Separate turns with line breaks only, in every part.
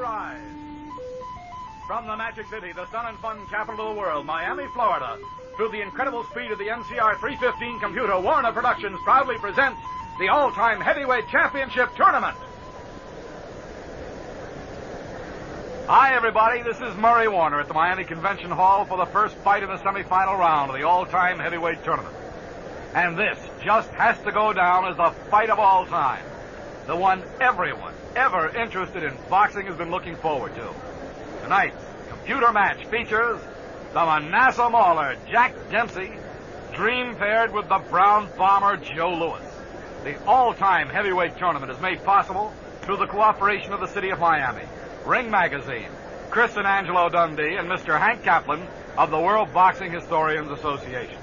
rise. From the Magic City, the sun and fun capital of the world, Miami, Florida, through the incredible speed of the MCR 315 computer, Warner Productions proudly presents the all-time heavyweight championship tournament. Hi, everybody. This is Murray Warner at the Miami Convention Hall for the first fight in the semifinal round of the all-time heavyweight tournament. And this just has to go down as the fight of all time. The one everyone ever interested in boxing has been looking forward to. Tonight's computer match features the Manasseh Mauler, Jack Dempsey, dream paired with the Brown Bomber, Joe Louis. The all-time heavyweight tournament is made possible through the cooperation of the city of Miami, Ring Magazine, Chris and Angelo Dundee, and Mr. Hank Kaplan of the World Boxing Historians Association.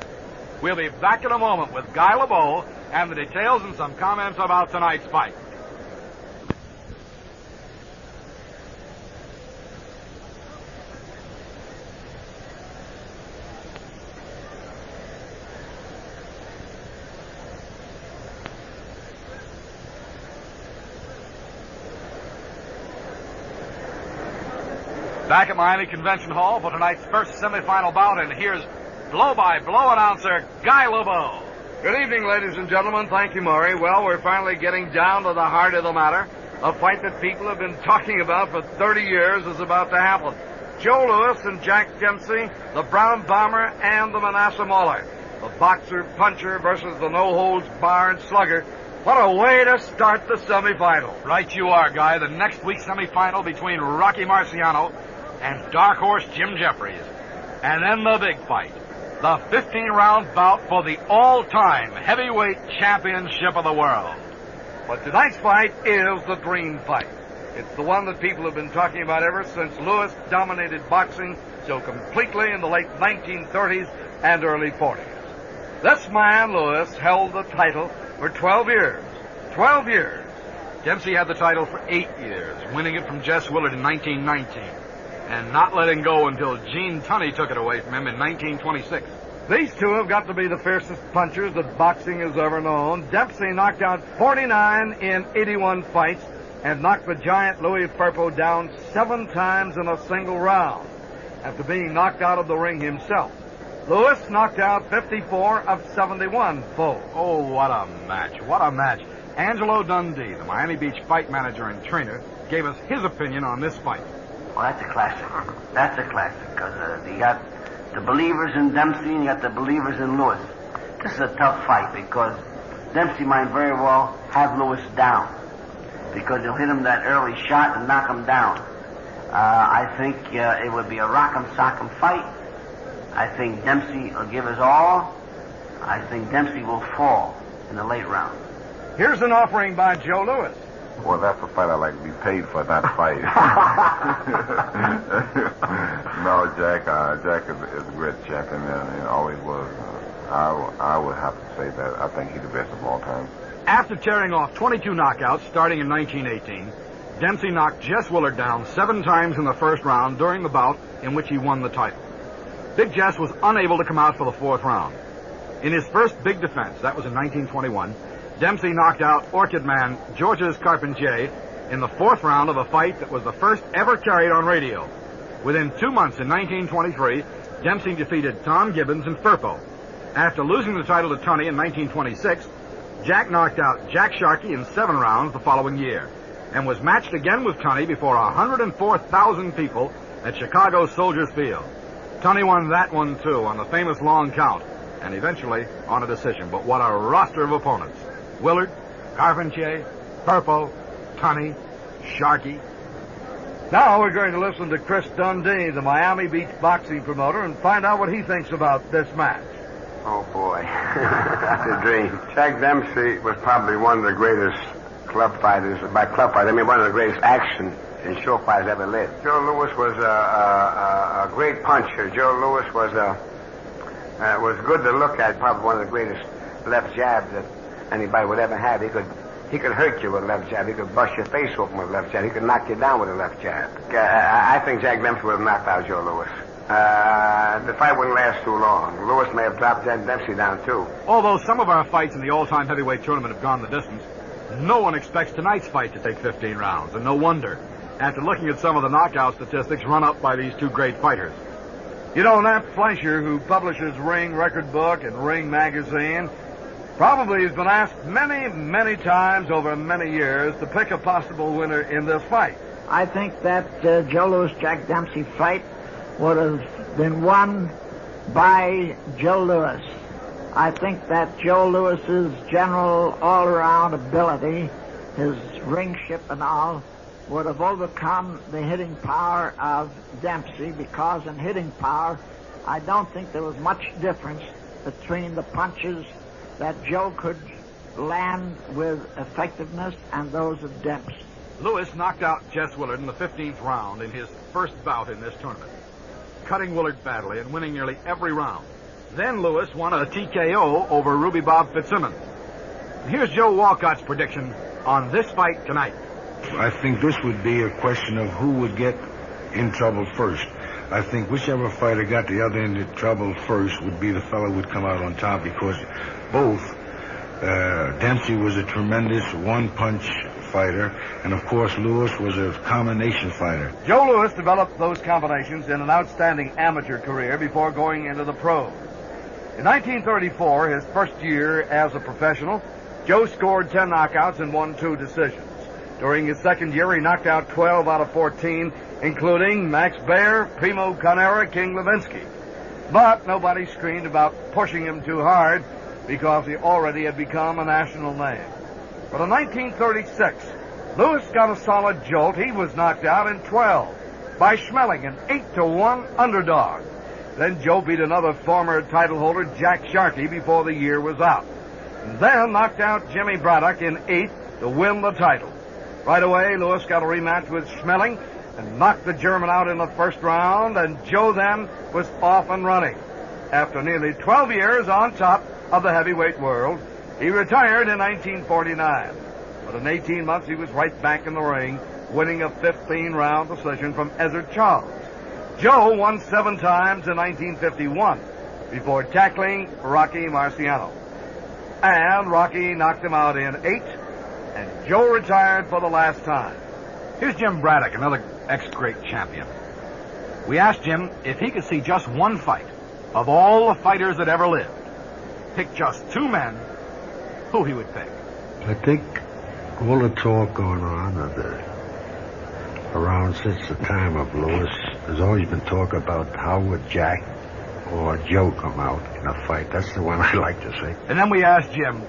We'll be back in a moment with Guy LeBeau and the details and some comments about tonight's fight. Back at Miami Convention Hall for tonight's first semifinal bout, and here's blow-by-blow announcer Guy LeBeau.
Good evening, ladies and gentlemen. Thank you, Maury. Well, we're finally getting down to the heart of the matter. A fight that people have been talking about for 30 years is about to happen. Joe Louis and Jack Dempsey, the Brown Bomber and the Manasseh Mauler. The boxer-puncher versus the no-holds-barred slugger. What a way to start the semifinal.
Right you are, Guy. The next week's semifinal between Rocky Marciano and dark horse Jim Jeffries. And then the big fight. The 15-round bout for the all-time heavyweight championship of the world.
But tonight's fight is the dream fight. It's the one that people have been talking about ever since Louis dominated boxing so completely in the late 1930s and early 40s. This man, Louis, held the title for 12 years. 12 years.
Dempsey had the title for 8 years, winning it from Jess Willard in 1919. And not letting go until Gene Tunney took it away from him in 1926.
These two have got to be the fiercest punchers that boxing has ever known. Dempsey knocked out 49 in 81 fights and knocked the giant Louis Firpo down 7 times in a single round after being knocked out of the ring himself. Louis knocked out 54 of 71 foes.
Oh, what a match. What a match. Angelo Dundee, the Miami Beach fight manager and trainer, gave us his opinion on this fight.
Well, that's a classic. That's a classic, because you got the believers in Dempsey and you got the believers in Louis. This is a tough fight because Dempsey might very well have Louis down because he'll hit him that early shot and knock him down. I think it would be a rock'em sock'em fight. I think Dempsey will give his all. I think Dempsey will fall in the late round.
Here's an offering by Joe Louis.
Well, that's a fight I'd like to be paid for, that fight. No, Jack is a great champion, and always was. I would have to say that I think he's the best of all time.
After tearing off 22 knockouts starting in 1918, Dempsey knocked Jess Willard down 7 times in the first round during the bout in which he won the title. Big Jess was unable to come out for the 4th round. In his first big defense, that was in 1921, Dempsey knocked out Orchid Man Georges Carpentier in the 4th round of a fight that was the first ever carried on radio. Within 2 months in 1923, Dempsey defeated Tom Gibbons and Firpo. After losing the title to Tunney in 1926, Jack knocked out Jack Sharkey in 7 rounds the following year and was matched again with Tunney before 104,000 people at Chicago's Soldiers Field. Tunney won that one, too, on the famous long count and eventually on a decision. But what a roster of opponents. Willard, Carpentier, Firpo, Tunney, Sharkey.
Now we're going to listen to Chris Dundee, the Miami Beach boxing promoter, and find out what he thinks about this match.
Oh, boy. That's a dream. Jack Dempsey was probably one of the greatest club fighters. By club fighters, I mean one of the greatest action and show fighters ever lived. Joe Louis was a great puncher. Joe Louis was good to look at, probably one of the greatest left jabs that anybody would ever have. He could hurt you with a left jab. He could bust your face open with a left jab. He could knock you down with a left jab. I think Jack Dempsey would have knocked out Joe Louis. The fight wouldn't last too long. Louis may have dropped Jack Dempsey down, too.
Although some of our fights in the all-time heavyweight tournament have gone the distance, no one expects tonight's fight to take 15 rounds, and no wonder. after looking at some of the knockout statistics run up by these two great fighters.
You know, Nat Fleischer, who publishes Ring Record Book and Ring Magazine, probably has been asked many, many times over many years to pick a possible winner in this fight.
I think that Joe Louis-Jack Dempsey fight would have been won by Joe Louis. I think that Joe Louis's general all-around ability, his ringship and all, would have overcome the hitting power of Dempsey, because in hitting power, I don't think there was much difference between the punches that Joe could land with effectiveness and those of Dempsey.
Louis knocked out Jess Willard in the 15th round in his first bout in this tournament, cutting Willard badly and winning nearly every round. Then Louis won a TKO over Ruby Bob Fitzsimmons. Here's Joe Walcott's prediction on this fight tonight.
I think this would be a question of who would get in trouble first. I think whichever fighter got the other end of trouble first would be the fellow who would come out on top, because both Dempsey was a tremendous one-punch fighter, and of course Louis was a combination fighter.
Joe Louis developed those combinations in an outstanding amateur career before going into the pros. In 1934, his first year as a professional, Joe scored 10 knockouts and won 2 decisions. During his second year, he knocked out 12 out of 14, including Max Baer, Primo Carnera, King Levinsky. But nobody screamed about pushing him too hard, because he already had become a national name. But in 1936, Louis got a solid jolt. He was knocked out in 12 by Schmeling, an 8-1 underdog. Then Joe beat another former title holder, Jack Sharkey, before the year was out. And then knocked out Jimmy Braddock in 8 to win the title. Right away, Louis got a rematch with Schmeling and knocked the German out in the first round, and Joe then was off and running. After nearly 12 years on top of the heavyweight world, he retired in 1949. But in 18 months, he was right back in the ring, winning a 15-round decision from Ezzard Charles. Joe won 7 times in 1951 before tackling Rocky Marciano. And Rocky knocked him out in 8, and Joe retired for the last time.
Here's Jim Braddock, another ex-great champion. We asked Jim if he could see just one fight of all the fighters that ever lived, pick just 2 men, who he would pick.
I think all the talk going on around since the time of Louis, there's always been talk about how would Jack or Joe come out in a fight. That's the one I like to see.
And then we asked Jim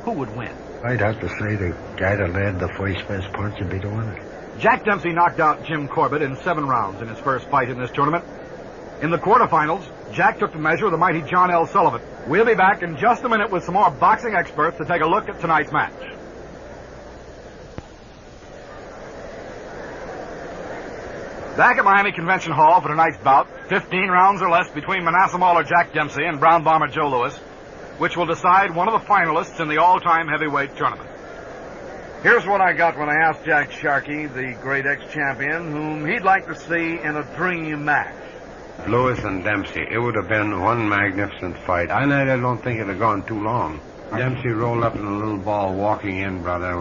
who would win.
I'd have to say the guy that landed the first best punch would be the winner.
Jack Dempsey knocked out Jim Corbett in 7 rounds in his first fight in this tournament. In the quarterfinals, Jack took the measure of the mighty John L. Sullivan. We'll be back in just a minute with some more boxing experts to take a look at tonight's match. Back at Miami Convention Hall for tonight's bout, 15 rounds or less between Manasseh Mauler Jack Dempsey and Brown Bomber Joe Louis, which will decide one of the finalists in the all-time heavyweight tournament.
Here's what I got when I asked Jack Sharkey, the great ex-champion, whom he'd like to see in a dream match.
Louis and Dempsey, it would have been one magnificent fight. I don't think it had gone too long. Dempsey rolled up in a little ball walking in, brother.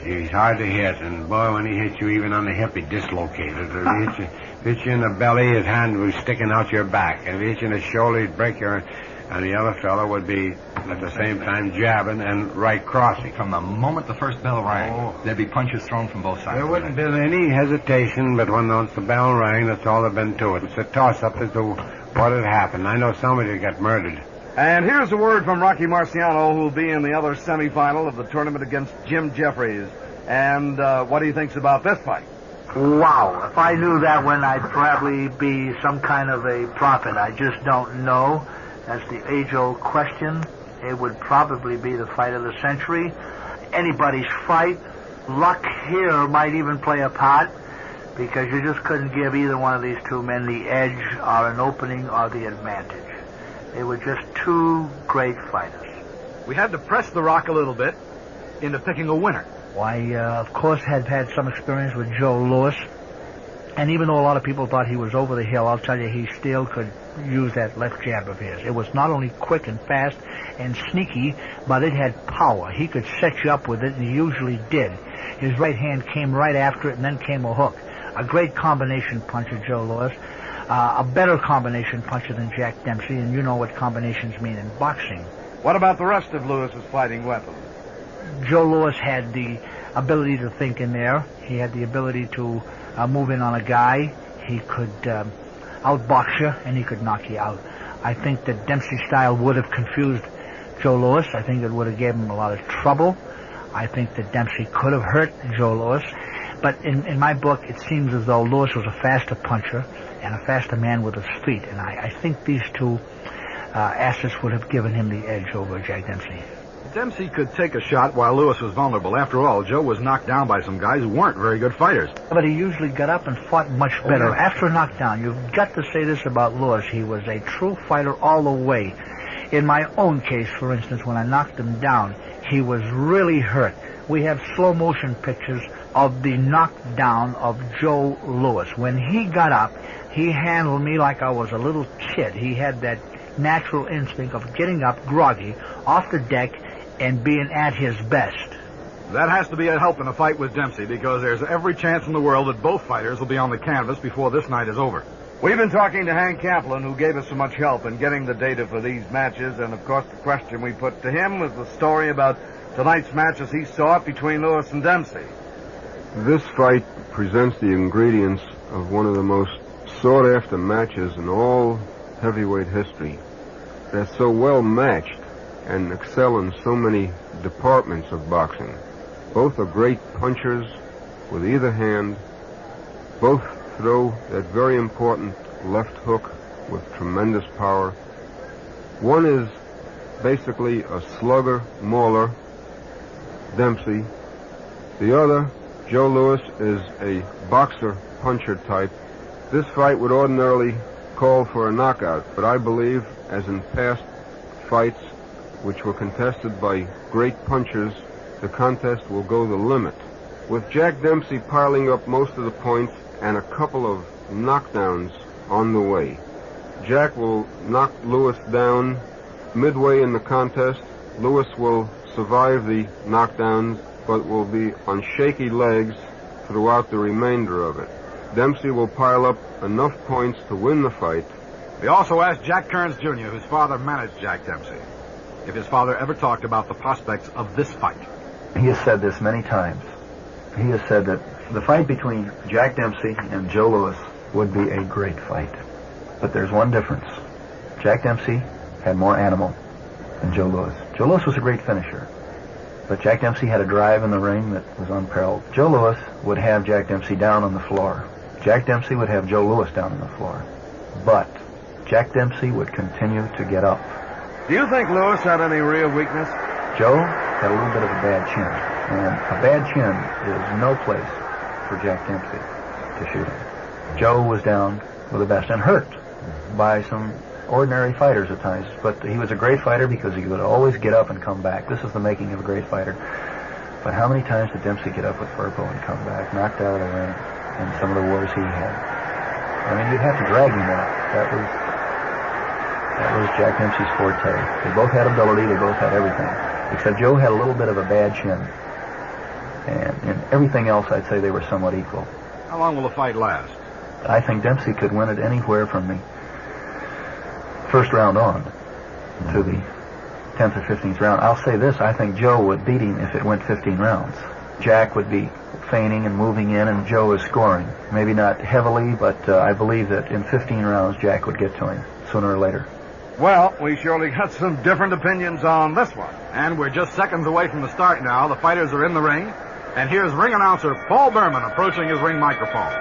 He's hard to hit, and boy, when he hit you even on the hip, he dislocated. If he hit you in the belly, his hand was sticking out your back. And if he hit you in the shoulder, he'd break your... And the other fellow would be, at the same time, jabbing and right crossing.
From the moment the first bell rang, there'd be punches thrown from both sides.
There wouldn't be any hesitation, but once the bell rang, that's all there'd been to it. It's a toss-up as to what had happened. I know somebody got murdered.
And here's a word from Rocky Marciano, who will be in the other semifinal of the tournament against Jim Jeffries. And what he thinks about this fight.
Wow. If I knew that one, I'd probably be some kind of a prophet. I just don't know. That's the age-old question. It would probably be the fight of the century. Anybody's fight. Luck here might even play a part, because you just couldn't give either one of these 2 men the edge or an opening or the advantage. They were just 2 great fighters.
We had to press the rock a little bit into picking a winner.
Why, of course, had some experience with Joe Louis. And even though a lot of people thought he was over the hill, I'll tell you, he still could use that left jab of his. It was not only quick and fast and sneaky, but it had power. He could set you up with it, and he usually did. His right hand came right after it, and then came a hook. A great combination puncher, Joe Louis. A better combination puncher than Jack Dempsey, and you know what combinations mean in boxing.
What about the rest of Lewis's fighting weapons?
Joe Louis had the ability to think in there. He had the ability to move in on a guy. He could outbox you, and he could knock you out. I think that Dempsey style would have confused Joe Louis. I think it would have given him a lot of trouble. I think that Dempsey could have hurt Joe Louis. But in my book, it seems as though Louis was a faster puncher and a faster man with his feet. And I think these two assets would have given him the edge over Jack Dempsey.
Dempsey could take a shot while Louis was vulnerable. After all, Joe was knocked down by some guys who weren't very good fighters.
But he usually got up and fought much better. After a knockdown, you've got to say this about Louis. He was a true fighter all the way. In my own case, for instance, when I knocked him down, he was really hurt. We have slow motion pictures of the knockdown of Joe Louis. When he got up, he handled me like I was a little kid. He had that natural instinct of getting up groggy off the deck and being at his best.
That has to be a help in a fight with Dempsey, because there's every chance in the world that both fighters will be on the canvas before this night is over.
We've been talking to Hank Kaplan, who gave us so much help in getting the data for these matches, and of course the question we put to him was the story about tonight's match as he saw it between Louis and Dempsey.
This fight presents the ingredients of one of the most sought-after matches in all heavyweight history. They're so well matched and excel in so many departments of boxing. Both are great punchers with either hand. Both throw that very important left hook with tremendous power. One is basically a slugger, mauler, Dempsey. The other, Joe Louis, is a boxer-puncher type. This fight would ordinarily call for a knockout, but I believe, as in past fights which were contested by great punchers, the contest will go the limit. With Jack Dempsey piling up most of the points and a couple of knockdowns on the way, Jack will knock Louis down midway in the contest. Louis will survive the knockdowns, but will be on shaky legs throughout the remainder of it. Dempsey will pile up enough points to win the fight.
We also asked Jack Kearns, Jr., whose father managed Jack Dempsey, if his father ever talked about the prospects of this fight.
He has said this many times. He has said that the fight between Jack Dempsey and Joe Louis would be a great fight. But there's one difference. Jack Dempsey had more animal than Joe Louis. Joe Louis was a great finisher, but Jack Dempsey had a drive in the ring that was unparalleled. Joe Louis would have Jack Dempsey down on the floor. Jack Dempsey would have Joe Louis down on the floor. But Jack Dempsey would continue to get up.
Do you think Louis had any real weakness?
Joe had a little bit of a bad chin. And a bad chin is no place for Jack Dempsey to shoot him. Joe was down with the best and hurt by some ordinary fighters at times. But he was a great fighter because he would always get up and come back. This is the making of a great fighter. But how many times did Dempsey get up with Furpo and come back, knocked out of the ring in some of the wars he had? I mean, you'd have to drag him out. That was Jack Dempsey's forte. They both had ability. They both had everything. Except Joe had a little bit of a bad chin. And in everything else, I'd say they were somewhat equal.
How long will the fight last?
I think Dempsey could win it anywhere from the first round on to the 10th or 15th round. I'll say this, I think Joe would beat him if it went 15 rounds. Jack would be feigning and moving in, and Joe is scoring. Maybe not heavily, but I believe that in 15 rounds, Jack would get to him sooner or later.
Well, we surely got some different opinions on this one.
And we're just seconds away from the start now. The fighters are in the ring. And here's ring announcer Paul Berman approaching his ring microphone.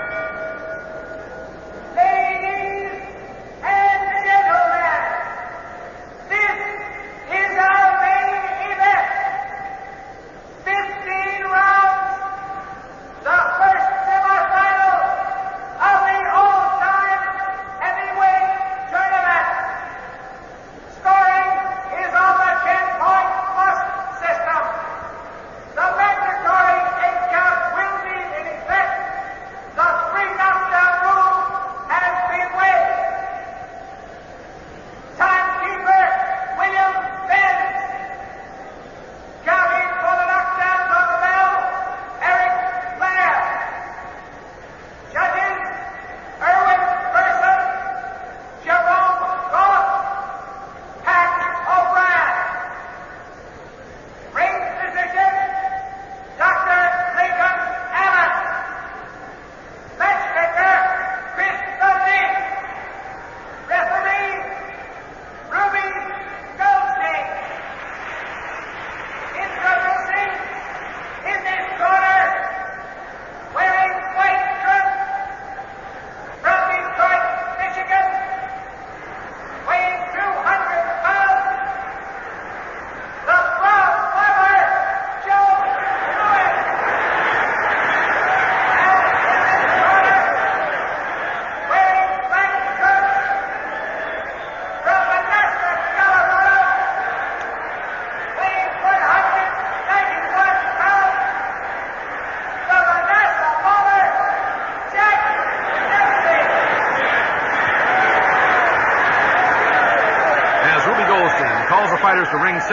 Ladies and gentlemen, this is our main event. 15 rounds, the first semifinal of the all-time heavyweight tournament. Scoring is on the 10-point plus system. The mandatory 8 count will be in effect. The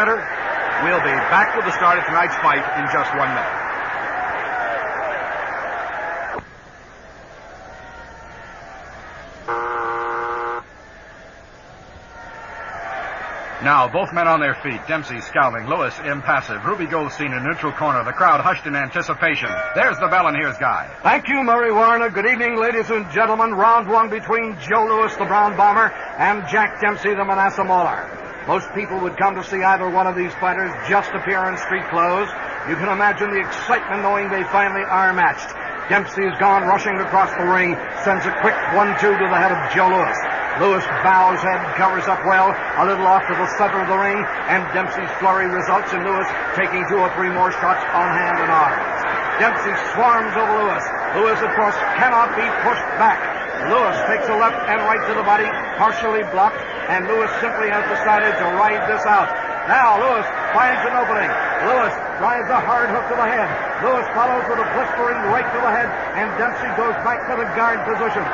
Center. We'll be back with the start of tonight's fight in just 1 minute. Now, both men on their feet. Dempsey scowling, Lewis impassive. Ruby Goldstein in neutral corner. The crowd hushed in anticipation. There's the bell, and here's Guy.
Thank you, Murray Warner. Good evening, ladies and gentlemen. Round one between Joe Louis, the Brown Bomber, and Jack Dempsey, the Manasseh Mauler. Most people would come to see either one of these fighters just appear in street clothes. You can imagine the excitement knowing they finally are matched. Dempsey has gone rushing across the ring, sends a quick 1-2 to the head of Joe Louis. Louis bows head, covers up well, a little off to the center of the ring, and Dempsey's flurry results in Louis taking 2 or 3 more shots on hand and arms. Dempsey swarms over Louis. Louis, of course, cannot be pushed back. Louis takes a left and right to the body, partially blocked, and Louis simply has decided to ride this out. Now Louis finds an opening. Louis drives a hard hook to the head. Louis follows with a blistering right to the head, and Dempsey goes back to the guard position.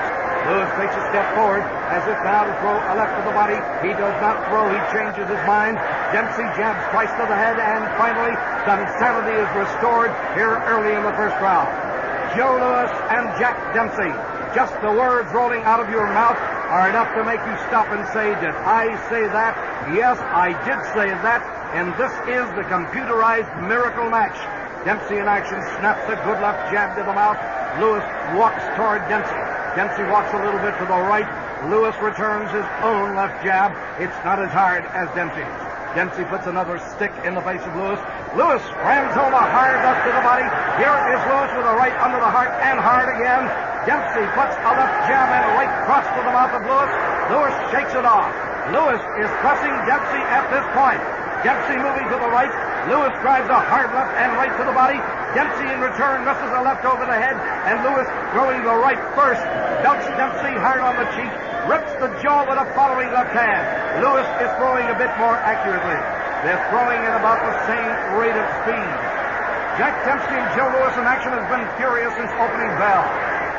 Louis takes a step forward, as if now to throw a left to the body. He does not throw, he changes his mind. Dempsey jabs twice to the head, and finally, some sanity is restored here early in the first round. Joe Louis and Jack Dempsey. Just the words rolling out of your mouth are enough to make you stop and say, did I say that? Yes, I did say that, and this is the computerized miracle match. Dempsey in action snaps a good left jab to the mouth. Louis walks toward Dempsey. Dempsey walks a little bit to the right. Louis returns his own left jab. It's not as hard as Dempsey's. Dempsey puts another stick in the face of Louis. Louis rams home a hard left to the body. Here is Louis with a right under the heart and hard again. Dempsey puts a left jab and a right cross to the mouth of Louis. Louis shakes it off. Louis is pressing Dempsey at this point. Dempsey moving to the right. Louis drives a hard left and right to the body. Dempsey in return misses a left over the head, and Louis throwing the right first. Belts Dempsey hard on the cheek, rips the jaw with a following left hand. Louis is throwing a bit more accurately. They're throwing at about the same rate of speed. Jack Dempsey and Joe Louis in action has been furious since opening bell.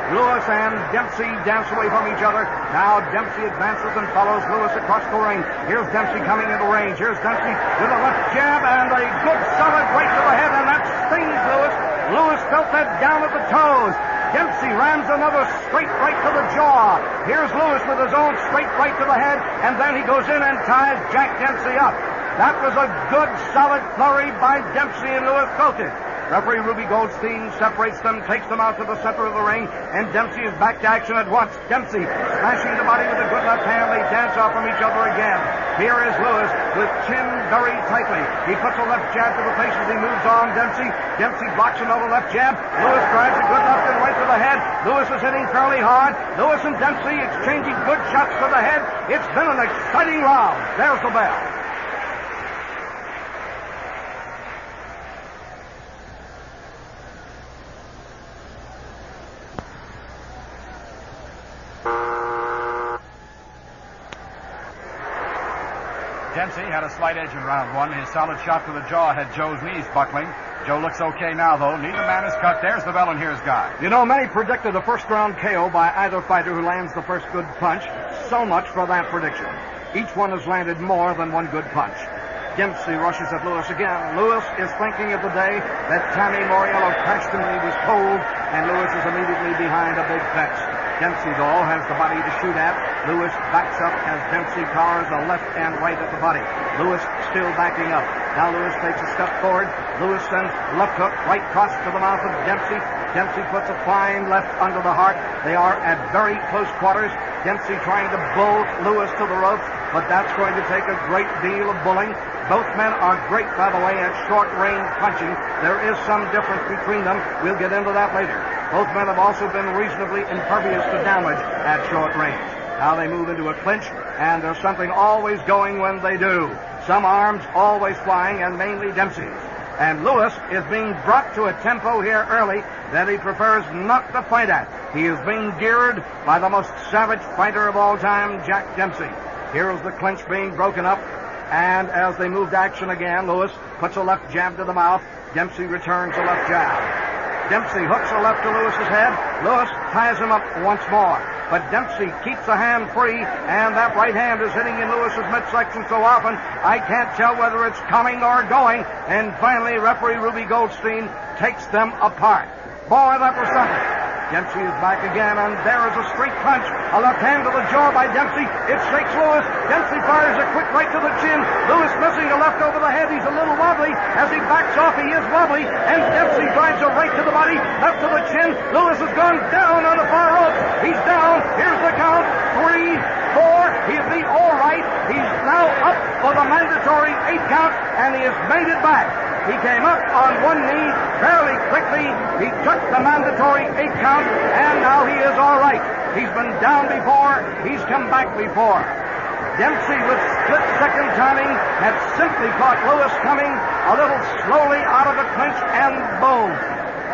Louis and Dempsey dance away from each other. Now Dempsey advances and follows Louis across the ring. Here's Dempsey coming into range. Here's Dempsey with a left jab and a good solid right to the head, and that stings Louis. Louis felt that down at the toes. Dempsey rams another straight right to the jaw. Here's Louis with his own straight right to the head, and then he goes in and ties Jack Dempsey up. That was a good solid flurry by Dempsey, and Louis felt it. Referee Ruby Goldstein separates them, takes them out to the center of the ring, and Dempsey is back to action at once. Dempsey smashing the body with a good left hand. They dance off from each other again. Here is Louis with chin very tightly. He puts a left jab to the face as he moves on Dempsey. Dempsey blocks another left jab. Louis drives a good left and right to the head. Louis is hitting fairly hard. Louis and Dempsey exchanging good shots to the head. It's been an exciting round. There's the bell.
Dempsey had a slight edge in round one. His solid shot to the jaw had Joe's knees buckling. Joe looks okay now, though. Neither man is cut. There's the bell, and here's Guy.
You know, many predicted a first-round KO by either fighter who lands the first good punch. So much for that prediction. Each one has landed more than one good punch. Dempsey rushes at Louis again. Louis is thinking of the day that Tommy Moriello crashed him when he was cold, and Louis is immediately behind a big fence. Dempsey, though, has the body to shoot at. Louis backs up as Dempsey powers a left and right at the body. Louis still backing up. Now Louis takes a step forward. Louis sends left hook, right cross to the mouth of Dempsey. Dempsey puts a fine left under the heart. They are at very close quarters. Dempsey trying to bull Louis to the ropes, but that's going to take a great deal of bulling. Both men are great, by the way, at short-range punching. There is some difference between them. We'll get into that later. Both men have also been reasonably impervious to damage at short range. Now they move into a clinch, and there's something always going when they do. Some arms always flying, and mainly Dempsey's. And Louis is being brought to a tempo here early that he prefers not to fight at. He is being geared by the most savage fighter of all time, Jack Dempsey. Here is the clinch being broken up, and as they move to action again, Louis puts a left jab to the mouth. Dempsey returns a left jab. Dempsey hooks a left to Louis's head. Louis ties him up once more. but Dempsey keeps the hand free, and that right hand is hitting in Lewis's midsection so often, I can't tell whether it's coming or going, and finally referee Ruby Goldstein takes them apart. Boy, that was something. Dempsey is back again, and there is a straight punch. A left hand to the jaw by Dempsey. It shakes Lewis. Dempsey fires a quick right to the chin. Lewis missing a left over the head. He's a little wobbly. As he backs off, he is wobbly. And Dempsey drives a right to the body, left to the chin. Lewis has gone down on the far rope. He's down. Here's the count. 3, 4. He'll be all right. He's now up for the mandatory 8 count, and he has made it back. He came up on one knee fairly quickly. He took the mandatory 8 count, and now he is all right. He's been down before. He's come back before. Dempsey, with split-second timing, had simply caught Lewis coming a little slowly out of the clinch, and boom.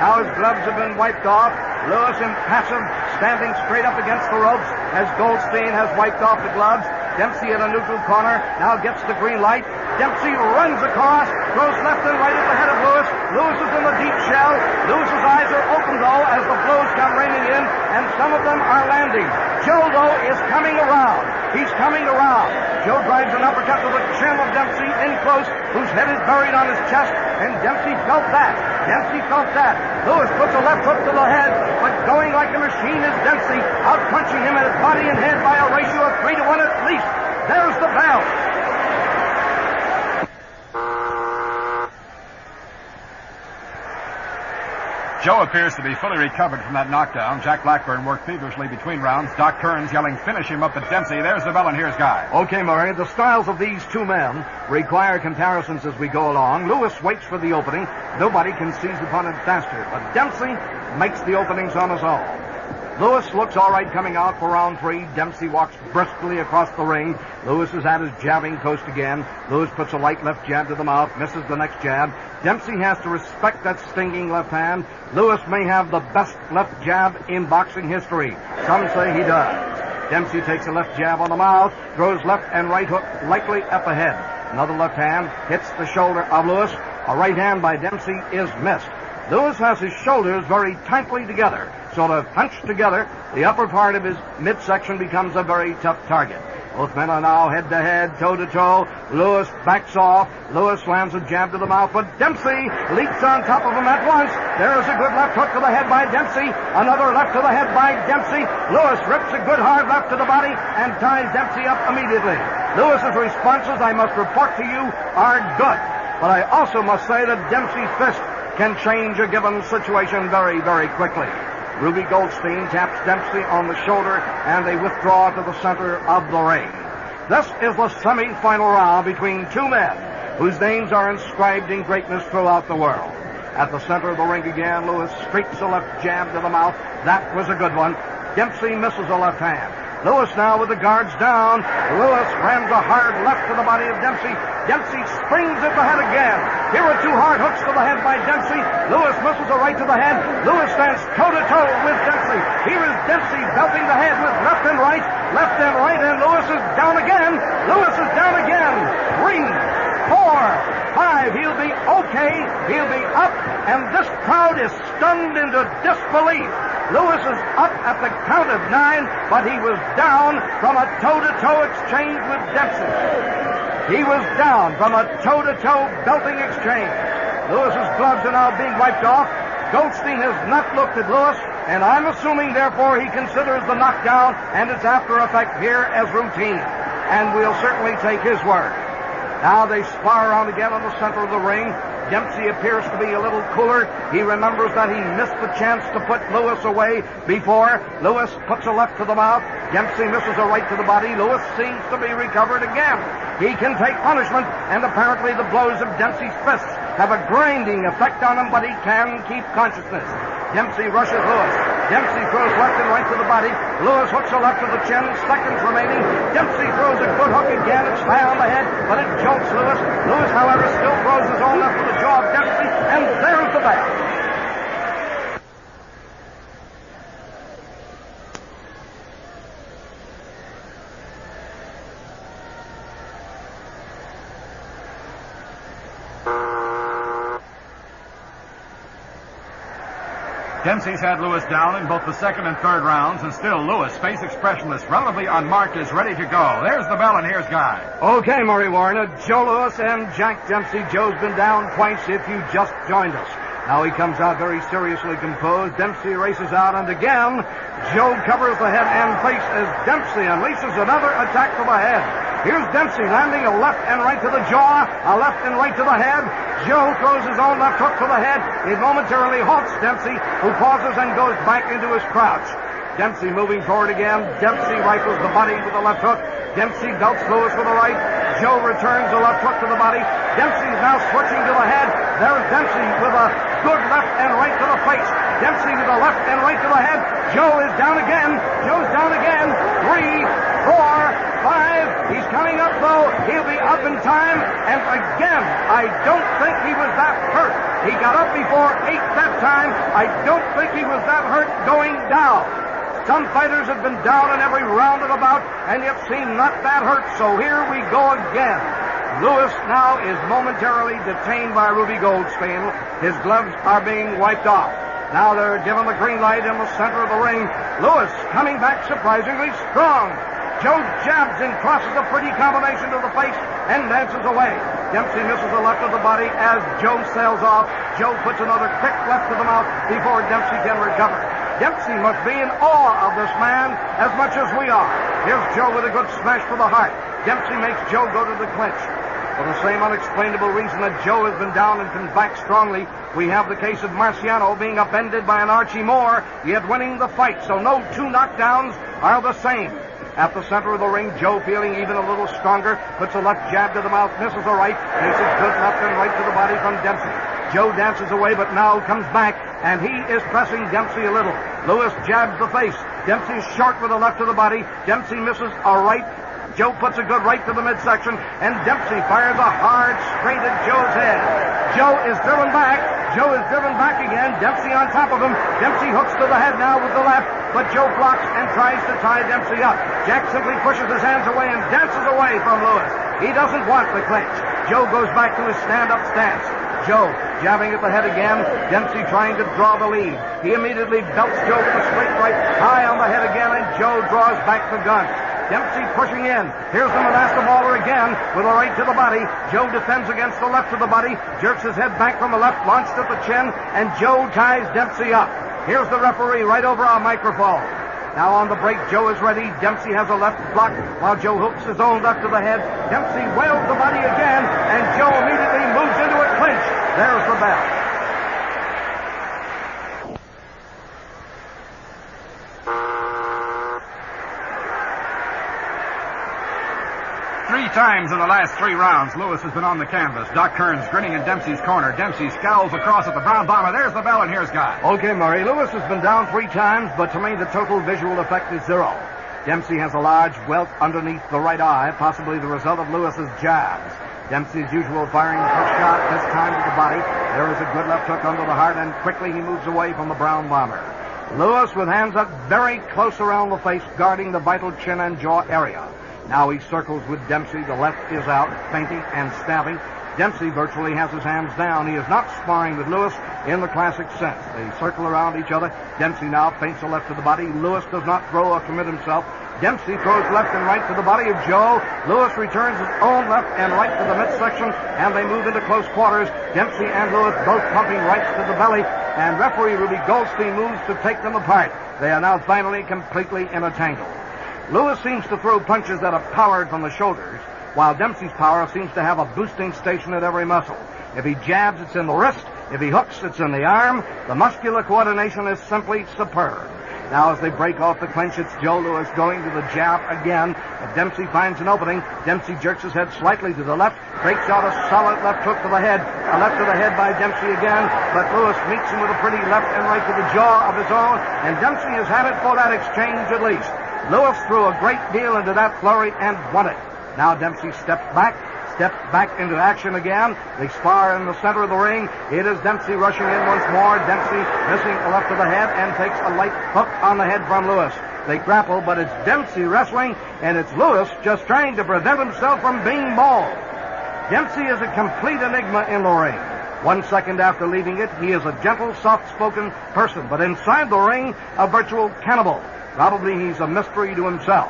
Now his gloves have been wiped off. Lewis, impassive, standing straight up against the ropes as Goldstein has wiped off the gloves. Dempsey at a neutral corner, now gets the green light. Dempsey runs across, throws left and right at the head of Lewis. Lewis is in the deep shell. Lewis's eyes are open, though, as the blows come raining in, and some of them are landing. Joe, though, is coming around. He's coming around. Joe drives an uppercut to the chin of Dempsey in close, whose head is buried on his chest, and Dempsey felt that. Dempsey felt that. Lewis puts a left hook to the head, but going like a machine is Dempsey, out-punching him in his body and head by a ratio of 3 to 1 at least. There's the bell.
Joe appears to be fully recovered from that knockdown. Jack Blackburn worked feverishly between rounds. Doc Kearns yelling, "Finish him up," at Dempsey. There's the bell, and here's Guy.
Okay, Murray, the styles of these two men require comparisons as we go along. Lewis waits for the opening. Nobody can seize upon it faster, but Dempsey makes the openings on his own. Lewis looks all right coming out for round 3. Dempsey walks briskly across the ring. Lewis is at his jabbing post again. Lewis puts a light left jab to the mouth, misses the next jab. Dempsey has to respect that stinging left hand. Lewis may have the best left jab in boxing history. Some say he does. Dempsey takes a left jab on the mouth, throws left and right hook lightly at the head. Another left hand hits the shoulder of Lewis. A right hand by Dempsey is missed. Lewis has his shoulders very tightly together, so to punch together, the upper part of his midsection becomes a very tough target. Both men are now head-to-head, toe-to-toe. Lewis backs off. Lewis lands a jab to the mouth, but Dempsey leaps on top of him at once. There is a good left hook to the head by Dempsey. Another left to the head by Dempsey. Lewis rips a good hard left to the body and ties Dempsey up immediately. Lewis's responses, I must report to you, are good. But I also must say that Dempsey's fist can change a given situation very, very quickly. Ruby Goldstein taps Dempsey on the shoulder, and they withdraw to the center of the ring. This is the semi-final round between two men whose names are inscribed in greatness throughout the world. At the center of the ring again, Lewis streaks a left jab to the mouth. That was a good one. Dempsey misses a left hand. Lewis now with the guards down. Lewis rams a hard left to the body of Dempsey. Dempsey springs at the head again. Here are 2 hard hooks to the head by Dempsey. Lewis misses a right to the head. Lewis stands toe-to-toe with Dempsey. Here is Dempsey belting the head with left and right, and Lewis is down again. Lewis is down again. 3, 4, 5. He'll be okay. He'll be up, and this crowd is stunned into disbelief. Lewis is up at the count of 9, but he was down from a toe-to-toe exchange with Dempsey. He was down from a toe-to-toe belting exchange. Lewis's gloves are now being wiped off. Goldstein has not looked at Lewis, and I'm assuming, therefore, he considers the knockdown and its after effect here as routine. And we'll certainly take his word. Now they spar around again on the center of the ring. Dempsey appears to be a little cooler. He remembers that he missed the chance to put Lewis away before. Lewis puts a left to the mouth. Dempsey misses a right to the body. Lewis seems to be recovered again. He can take punishment, and apparently the blows of Dempsey's fists have a grinding effect on him, but he can keep consciousness. Dempsey rushes Lewis. Dempsey throws left and right to the body. Lewis hooks a left to the chin. Seconds remaining. Dempsey throws a good hook again. It's high on the head, but it jolts Lewis. Lewis, however, still throws his own left to the jaw of Dempsey, and there's the bell.
Dempsey's had Lewis down in both the second and third rounds, and still Lewis, face expressionless, relatively unmarked, is ready to go. There's the bell, and here's Guy.
Okay, Murray Warner, Joe Lewis and Jack Dempsey. Joe's been down twice if you just joined us. Now he comes out very seriously composed. Dempsey races out, and again, Joe covers the head and face as Dempsey unleashes another attack to the head. Here's Dempsey landing a left and right to the jaw, a left and right to the head. Joe throws his own left hook to the head. It momentarily halts Dempsey, who pauses and goes back into his crouch. Dempsey moving forward again. Dempsey rifles the body with the left hook. Dempsey belts Lewis with the right. Joe returns the left hook to the body. Dempsey's now switching to the head. There's Dempsey with a good left and right to the face. Dempsey with a left and right to the head. Joe is down again. Joe's down again. 3, 4, 5. He's coming up, though. He'll be up in time. And again, I don't think he was that hurt. He got up before 8 that time. I don't think he was that hurt going down. Some fighters have been down in every round of the bout, and yet seem not that hurt. So here we go again. Lewis now is momentarily detained by Ruby Goldstein. His gloves are being wiped off. Now they're given the green light in the center of the ring. Lewis coming back surprisingly strong. Joe jabs and crosses a pretty combination to the face and dances away. Dempsey misses the left of the body as Joe sails off. Joe puts another quick left to the mouth before Dempsey can recover. Dempsey must be in awe of this man as much as we are. Here's Joe with a good smash to the heart. Dempsey makes Joe go to the clinch. For the same unexplainable reason that Joe has been down and come back strongly, we have the case of Marciano being upended by an Archie Moore, yet winning the fight. So no two knockdowns are the same. At the center of the ring, Joe, feeling even a little stronger, puts a left jab to the mouth, misses a right, takes a good left and right to the body from Dempsey. Joe dances away, but now comes back, and he is pressing Dempsey a little. Lewis jabs the face. Dempsey is short with a left to the body. Dempsey misses a right. Joe puts a good right to the midsection, and Dempsey fires a hard straight at Joe's head. Joe is driven back. Joe is driven back again. Dempsey on top of him. Dempsey hooks to the head now with the left, but Joe blocks and tries to tie Dempsey up. Jack simply pushes his hands away and dances away from Lewis. He doesn't want the clinch. Joe goes back to his stand-up stance. Joe jabbing at the head again. Dempsey trying to draw the lead. He immediately belts Joe with a straight right high on the head again, and Joe draws back the gun. Dempsey pushing in. Here's the Monasta Mauler again with a right to the body. Joe defends against the left to the body, jerks his head back from the left, launched at the chin, and Joe ties Dempsey up. Here's the referee right over our microphone. Now on the break, Joe is ready. Dempsey has a left block while Joe hooks his own left to the head. Dempsey wails the body again, and Joe immediately moves into a clinch. There's the bell.
Three times in the last 3 rounds, Lewis has been on the canvas. Doc Kearns grinning in Dempsey's corner. Dempsey scowls across at the brown bomber. There's the bell, and here's Guy.
Okay, Murray. Lewis has been down 3 times, but to me the total visual effect is 0. Dempsey has a large welt underneath the right eye, possibly the result of Lewis's jabs. Dempsey's usual firing the first shot, this time to the body. There is a good left hook under the heart, and quickly he moves away from the brown bomber. Lewis with hands up very close around the face, guarding the vital chin and jaw area. Now he circles with Dempsey. The left is out, feinting and stabbing. Dempsey virtually has his hands down. He is not sparring with Lewis in the classic sense. They circle around each other. Dempsey now feints a left to the body. Lewis does not throw or commit himself. Dempsey throws left and right to the body of Joe. Lewis returns his own left and right to the midsection, and they move into close quarters. Dempsey and Lewis both pumping rights to the belly, and referee Ruby Goldstein moves to take them apart. They are now finally completely in a tangle. Lewis seems to throw punches that are powered from the shoulders, while Dempsey's power seems to have a boosting station at every muscle. If he jabs, it's in the wrist. If he hooks, it's in the arm. The muscular coordination is simply superb. Now as they break off the clinch, it's Joe Lewis going to the jab again. But Dempsey finds an opening. Dempsey jerks his head slightly to the left, breaks out a solid left hook to the head. A left to the head by Dempsey again, but Lewis meets him with a pretty left and right to the jaw of his own, and Dempsey has had it for that exchange at least. Lewis threw a great deal into that flurry and won it. Now Dempsey steps back into action again. They spar in the center of the ring. It is Dempsey rushing in once more. Dempsey missing a left to the head and takes a light hook on the head from Lewis. They grapple, but it's Dempsey wrestling, and it's Lewis just trying to prevent himself from being mauled. Dempsey is a complete enigma in the ring.
1 second after leaving it, he is a gentle, soft-spoken person, but inside the ring, a virtual cannibal. Probably he's a mystery to himself.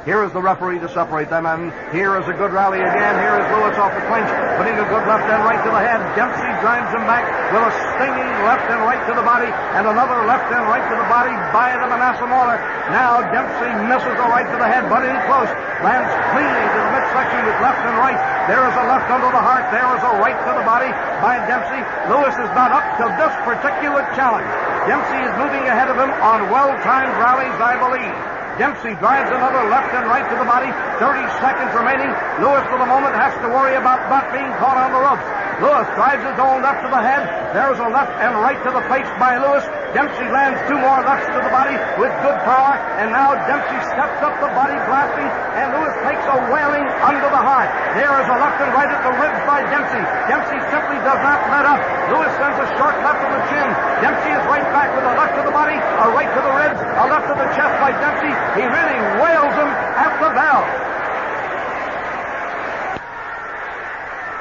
Here is the referee to separate them, and here is a good rally again. Here is Lewis off the clinch, putting a good left and right to the head. Dempsey drives him back with a stinging left and right to the body, and another left and right to the body by the Manasseh Mauler. Now Dempsey misses a right to the head, but in close, lands cleanly to the midsection with left and right. There is a left under the heart. There is a right to the body by Dempsey. Lewis is not up to this particular challenge. Dempsey is moving ahead of him on well-timed rallies, I believe. Dempsey drives another left and right to the body. 30 seconds remaining. Lewis, for the moment, has to worry about not being caught on the ropes. Lewis drives his own left to the head. There's a left and right to the face by Lewis. Dempsey lands 2 more lefts to the body with good power. And now Dempsey steps up the body blasting, and Lewis takes a wailing under the heart. There is a left and right at the ribs by Dempsey. Dempsey simply does not let up. Lewis sends a short left to the chin. Dempsey is right back with a left to the body, a right to the ribs, a left to the chest by Dempsey. He really wails him at the bell.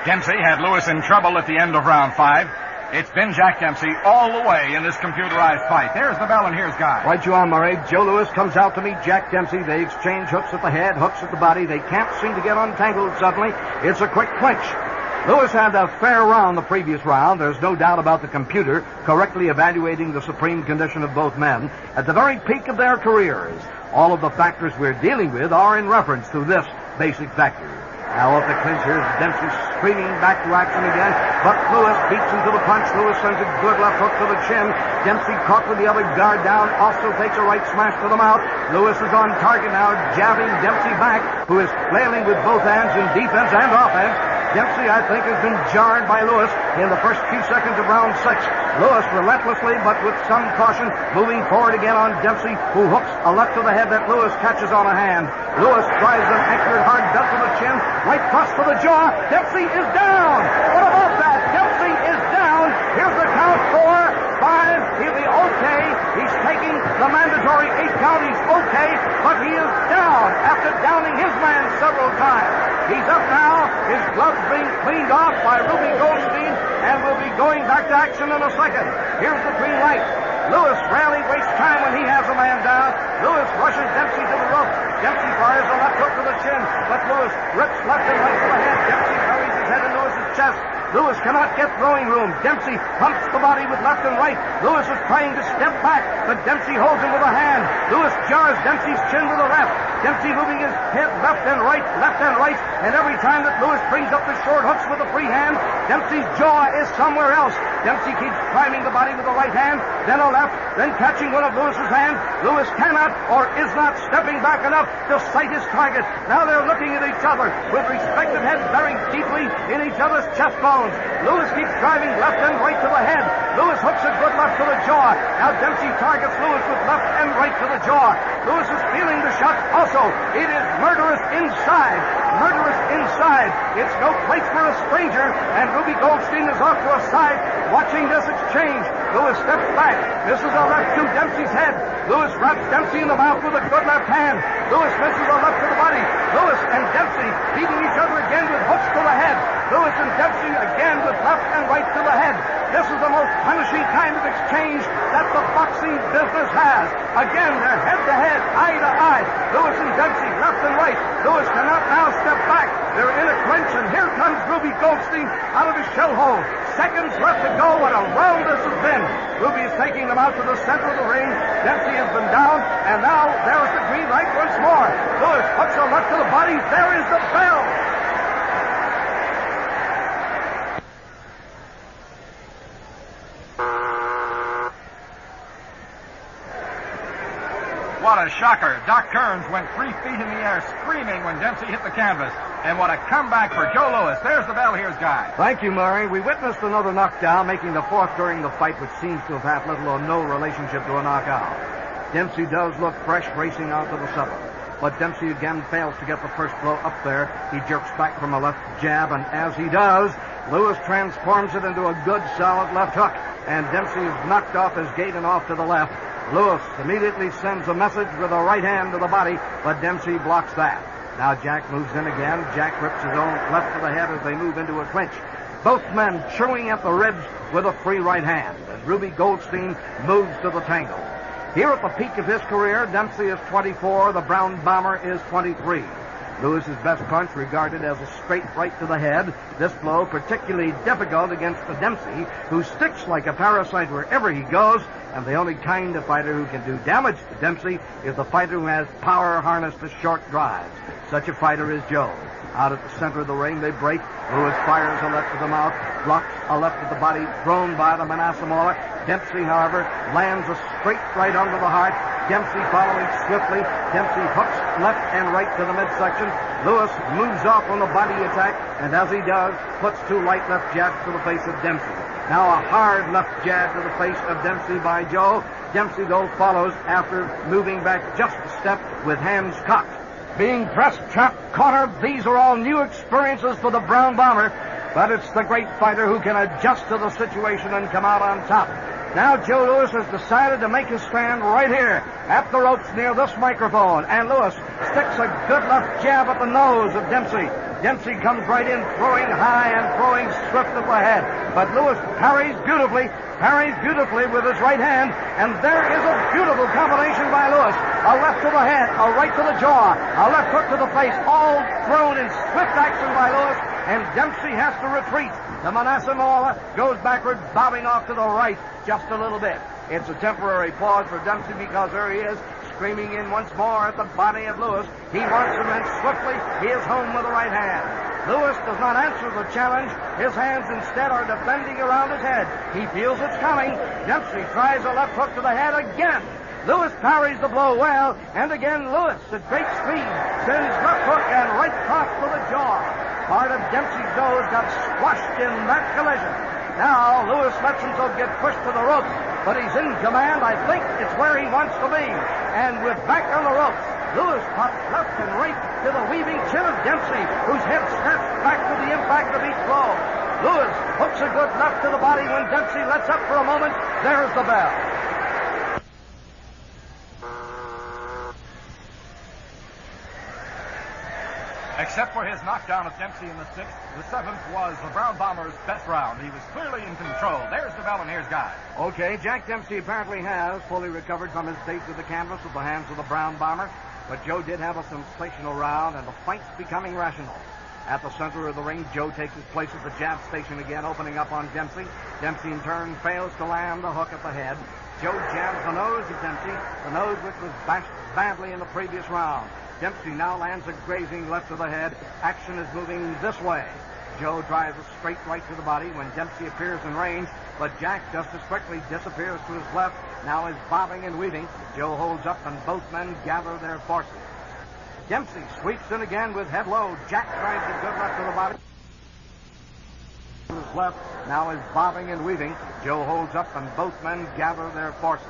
Dempsey had Lewis in trouble at the end of round 5. It's been Jack Dempsey all the way in this computerized fight. There's the bell, and here's Guy.
Right you are, Murray. Joe Lewis comes out to meet Jack Dempsey. They exchange hooks at the head, hooks at the body. They can't seem to get untangled suddenly. It's a quick clinch. Lewis had a fair round the previous round. There's no doubt about the computer correctly evaluating the supreme condition of both men at the very peak of their careers. All of the factors we're dealing with are in reference to this basic factor. Now off the clinch, here's Dempsey screaming back to action again, but Lewis beats him to the punch. Lewis sends a good left hook to the chin. Dempsey caught with the other guard down, also takes a right smash to the mouth. Lewis is on target now, jabbing Dempsey back, who is flailing with both hands in defense and offense. Dempsey, I think, has been jarred by Lewis in the first few seconds of round 6. Lewis relentlessly, but with some caution, moving forward again on Dempsey, who hooks a left to the head that Lewis catches on a hand. Lewis drives an accurate hard belt to the chin, right cross to the jaw. Dempsey is down. What about that? Dempsey is down. Here's the count: 4, 5. He'll be okay. He's taking the mandatory 8 count. He's okay, but he is down after downing his man several times. He's up now. His gloves being cleaned off by Ruby Goldstein, and will be going back to action in a second. Here's the green light. Lewis rarely wastes time when he has a man down. Lewis rushes Dempsey to the rope. Dempsey fires a left hook to the chin, but Lewis rips left and right to the head. Dempsey buries his head in Lewis's chest. Lewis cannot get throwing room. Dempsey pumps the body with left and right. Lewis is trying to step back, but Dempsey holds him with a hand. Lewis jars Dempsey's chin to the left. Dempsey moving his head left and right, and every time that Lewis brings up the short hooks with a free hand, Dempsey's jaw is somewhere else. Dempsey keeps priming the body with the right hand, then a left, then catching one of Lewis's hands. Lewis cannot or is not stepping back enough to sight his target. Now they're looking at each other with respective heads buried deeply in each other's chest bones. Lewis keeps driving left and right to the head. Lewis hooks a good left to the jaw. Now Dempsey targets Lewis with left and right to the jaw. Lewis is feeling the shot also. It is murderous inside. Murderous inside. It's no place for a stranger, and Ruby Goldstein is off to a side watching this exchange. Lewis steps back. Misses a left to Dempsey's head. Lewis wraps Dempsey in the mouth with a good left hand. Lewis misses a left to the body. Lewis and Dempsey beating each other again with hooks to the head. Lewis and Dempsey again with left and right to the head. This is the most punishing kind of exchange that the boxing business has. Again, they're head-to-head, eye-to-eye. Lewis and Dempsey, left and right. Lewis cannot now step back. They're in a clinch, and here comes Ruby Goldstein out of his shell hole. Seconds left to go. What a round this has been. Ruby is taking them out to the center of the ring. Dempsey has been down, and now there's the green light once more. Lewis hooks a left to the body. There is the bell.
What a shocker. Doc Kearns went 3 feet in the air screaming when Dempsey hit the canvas. And what a comeback for Joe Lewis. There's the bell. Here's Guy.
Thank you, Murray. We witnessed another knockdown, making the 4th during the fight, which seems to have had little or no relationship to a knockout. Dempsey does look fresh, racing out to the 7th. But Dempsey again fails to get the first blow up there. He jerks back from a left jab, and as he does, Lewis transforms it into a good, solid left hook. And Dempsey is knocked off his gait and off to the left. Lewis immediately sends a message with a right hand to the body, but Dempsey blocks that. Now Jack moves in again. Jack rips his own left to the head as they move into a clinch. both men chewing at the ribs with a free right hand. And Ruby Goldstein moves to the tangle. Here at the peak of his career, Dempsey is 24, the Brown Bomber is 23. Lewis's best punch regarded as a straight right to the head. This blow particularly difficult against the Dempsey, who sticks like a parasite wherever he goes, and the only kind of fighter who can do damage to Dempsey is the fighter who has power harnessed to short drives. Such a fighter is Joe. Out at the center of the ring, they break. Lewis fires a left to the mouth, blocks a left to the body, thrown by the Manasseh Mauler. Dempsey, however, lands a straight right under the heart. Dempsey following swiftly. Dempsey hooks left and right to the midsection. Lewis moves off on the body attack, and as he does, puts two light left jabs to the face of Dempsey. Now a hard left jab to the face of Dempsey by Joe. Dempsey, though, follows after moving back just a step with hands cocked. Being pressed, trapped, cornered, these are all new experiences for the Brown Bomber, but it's the great fighter who can adjust to the situation and come out on top. Now Joe Louis has decided to make his stand right here at the ropes near this microphone, and Louis sticks a good left jab at the nose of Dempsey. Dempsey comes right in, throwing high and throwing swift at the head, but Louis parries beautifully with his right hand, and there is a beautiful combination by Louis. A left to the head, a right to the jaw, a left hook to the face, all thrown in swift action by Louis, and Dempsey has to retreat. The Manasseh Mauler goes backward, bobbing off to the right just a little bit. It's a temporary pause for Dempsey because there he is, screaming in once more at the body of Lewis. He wants him, and swiftly he is home with the right hand. Lewis does not answer the challenge. His hands instead are defending around his head. He feels it's coming. Dempsey tries a left hook to the head again. Lewis parries the blow well, and again Lewis, at great speed, sends left hook and right cross to the jaw. Part of Dempsey's nose got squashed in that collision. Now Lewis lets himself get pushed to the ropes, but he's in command. I think it's where he wants to be. And with back on the ropes, Lewis pops left and right to the weaving chin of Dempsey, whose head snaps back to the impact of each blow. Lewis hooks a good left to the body. When Dempsey lets up for a moment, there's the bell.
Except for his knockdown of Dempsey in the sixth, the seventh was the Brown Bomber's best round. He was clearly in control. There's the bell, and here's Guy.
Okay, Jack Dempsey apparently has fully recovered from his date to the canvas at the hands of the Brown Bomber, but Joe did have a sensational round, and the fight's becoming rational. At the center of the ring, Joe takes his place at the jab station again, opening up on Dempsey. Dempsey, in turn, fails to land the hook at the head. Joe jabs the nose of Dempsey, the nose which was bashed badly in the previous round. Dempsey now lands a grazing left to the head. Action is moving this way. Joe drives a straight right to the body when Dempsey appears in range, but Jack just as quickly disappears to his left, now is bobbing and weaving. Joe holds up, and both men gather their forces. Dempsey sweeps in again with head low. Jack drives a good left to the body. To his left, now is bobbing and weaving. Joe holds up, and both men gather their forces.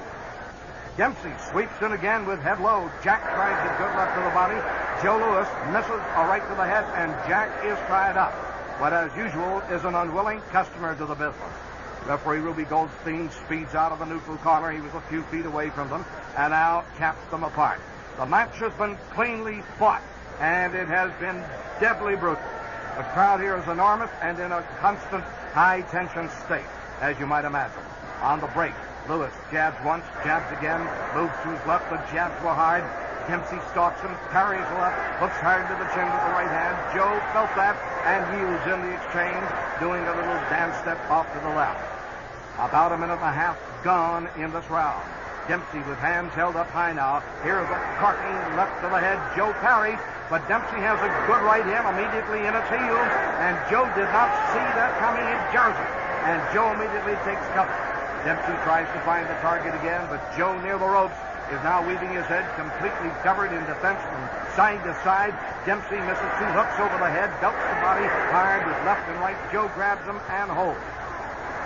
Dempsey sweeps in again with head low. Jack tries a good left to the body. Joe Louis misses a right to the head, and Jack is tied up. But as usual, is an unwilling customer to the business. Referee Ruby Goldstein speeds out of the neutral corner. He was a few feet away from them, and now caps them apart. The match has been cleanly fought, and it has been deadly brutal. The crowd here is enormous and in a constant high-tension state, as you might imagine. On the break, Lewis jabs once, jabs again, moves to his left. The jabs were hard. Dempsey stalks him, parries left, hooks hard to the chin with the right hand. Joe felt that and yields in the exchange, doing a little dance step off to the left. About a minute and a half gone in this round. Dempsey with hands held up high now. Here's a corking left to the head. Joe parries, but Dempsey has a good right hand immediately in its heels, and Joe did not see that coming. It jars it, and Joe immediately takes cover. Dempsey tries to find the target again, but Joe near the ropes is now weaving his head, completely covered in defense from side to side. Dempsey misses two hooks over the head, belts the body hard with left and right. Joe grabs him and holds.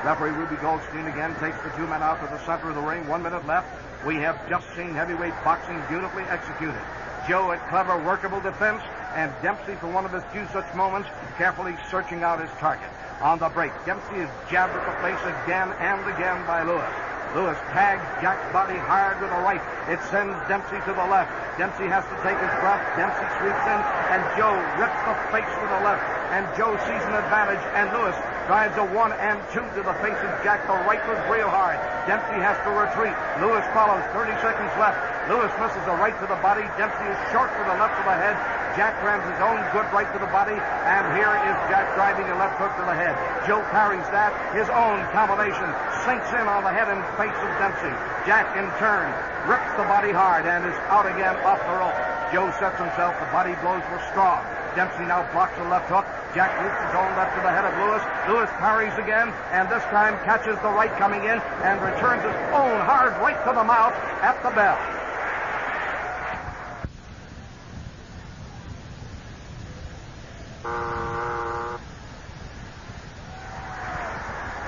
Referee Ruby Goldstein again takes the two men out to the center of the ring. 1 minute left. We have just seen heavyweight boxing beautifully executed. Joe at clever, workable defense, and Dempsey, for one of his few such moments, carefully searching out his target. On the break, Dempsey is jabbed at the face again and again by Lewis. Lewis tags Jack's body hard with a right. It sends Dempsey to the left. Dempsey has to take his breath. Dempsey sweeps in, and Joe rips the face with the left. And Joe sees an advantage, and Lewis drives a 1 and 2 to the face of Jack. The right was real hard. Dempsey has to retreat. Lewis follows. 30 seconds left. Lewis misses a right to the body. Dempsey is short to the left of the head. Jack rams his own good right to the body. And here is Jack driving a left hook to the head. Joe parries that. His own combination sinks in on the head and face of Dempsey. Jack, in turn, rips the body hard and is out again off the rope. Joe sets himself. The body blows were strong. Dempsey now blocks a left hook. Jack loops his own left to the head of Lewis. Lewis parries again, and this time catches the right coming in and returns his own hard right to the mouth at the bell.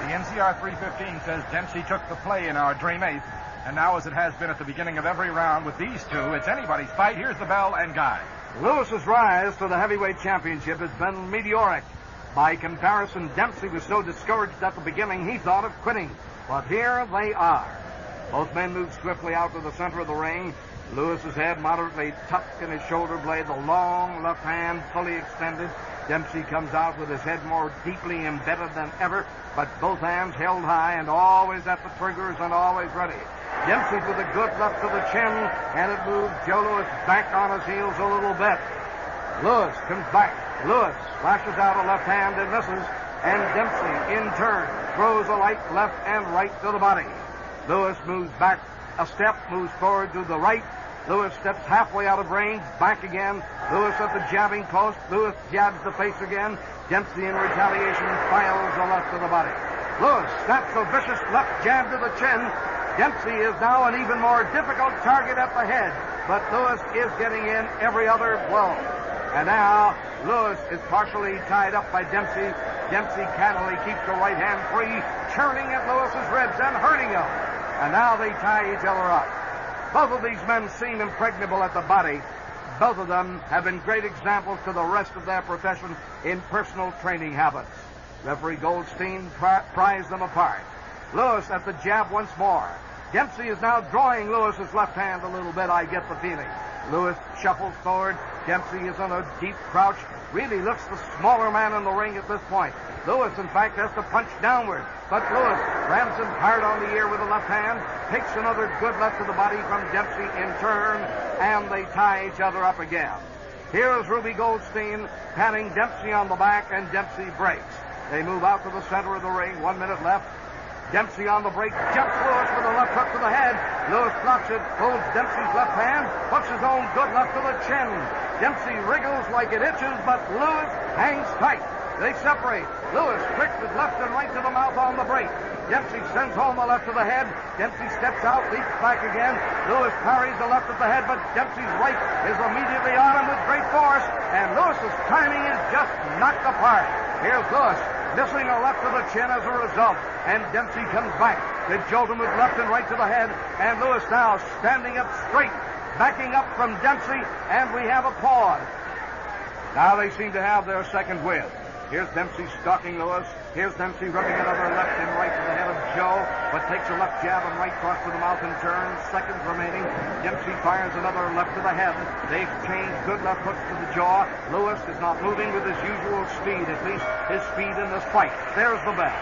The NCR 315 says Dempsey took the play in our Dream 8, and now, as it has been at the beginning of every round with these two, it's anybody's fight. Here's the bell and guide.
Lewis's rise to the heavyweight championship has been meteoric. By comparison, Dempsey was so discouraged at the beginning he thought of quitting. But here they are. Both men move swiftly out to the center of the ring. Lewis's head moderately tucked in his shoulder blade, the long left hand fully extended. Dempsey comes out with his head more deeply embedded than ever, but both hands held high and always at the triggers and always ready. Dempsey with a good left to the chin, and it moves Joe Lewis back on his heels a little bit. Lewis comes back. Lewis flashes out a left hand and misses, and Dempsey, in turn, throws a light left and right to the body. Lewis moves back a step, moves forward to the right. Lewis steps halfway out of range, back again. Lewis at the jabbing post. Lewis jabs the face again. Dempsey, in retaliation, files the left to the body. Lewis snaps a vicious left jab to the chin. Dempsey is now an even more difficult target at the head, but Lewis is getting in every other blow. And now, Lewis is partially tied up by Dempsey. Dempsey cannily keeps the right hand free, churning at Lewis's ribs and hurting him. And now they tie each other up. Both of these men seem impregnable at the body. Both of them have been great examples to the rest of their profession in personal training habits. Referee Goldstein pries them apart. Lewis at the jab once more. Dempsey is now drawing Lewis's left hand a little bit, I get the feeling. Lewis shuffles forward. Dempsey is on a deep crouch. Really looks the smaller man in the ring at this point. Lewis, in fact, has to punch downward. But Lewis rams him hard on the ear with the left hand, takes another good left to the body from Dempsey in turn, and they tie each other up again. Here is Ruby Goldstein patting Dempsey on the back, and Dempsey breaks. They move out to the center of the ring. 1 minute left. Dempsey on the break, jumps Lewis with a left hook to the head. Lewis blocks it, holds Dempsey's left hand, hooks his own good left to the chin. Dempsey wriggles like it itches, but Lewis hangs tight. They separate. Lewis quick with left and right to the mouth on the break. Dempsey sends home the left to the head. Dempsey steps out, leaps back again. Lewis parries the left at the head, but Dempsey's right is immediately on him with great force, and Lewis's timing is just knocked apart. Here's Lewis, missing a left to the chin as a result, and Dempsey comes back. They jolt him with left and right to the head, and Lewis now standing up straight, backing up from Dempsey, and we have a pause. Now they seem to have their second win. Here's Dempsey stalking Lewis. Here's Dempsey rubbing another left and right to the head of Joe, but takes a left jab and right cross to the mouth in turn. Seconds remaining. Dempsey fires another left to the head. They exchange good left hooks to the jaw. Lewis is not moving with his usual speed, at least his speed in this fight. There's the bell.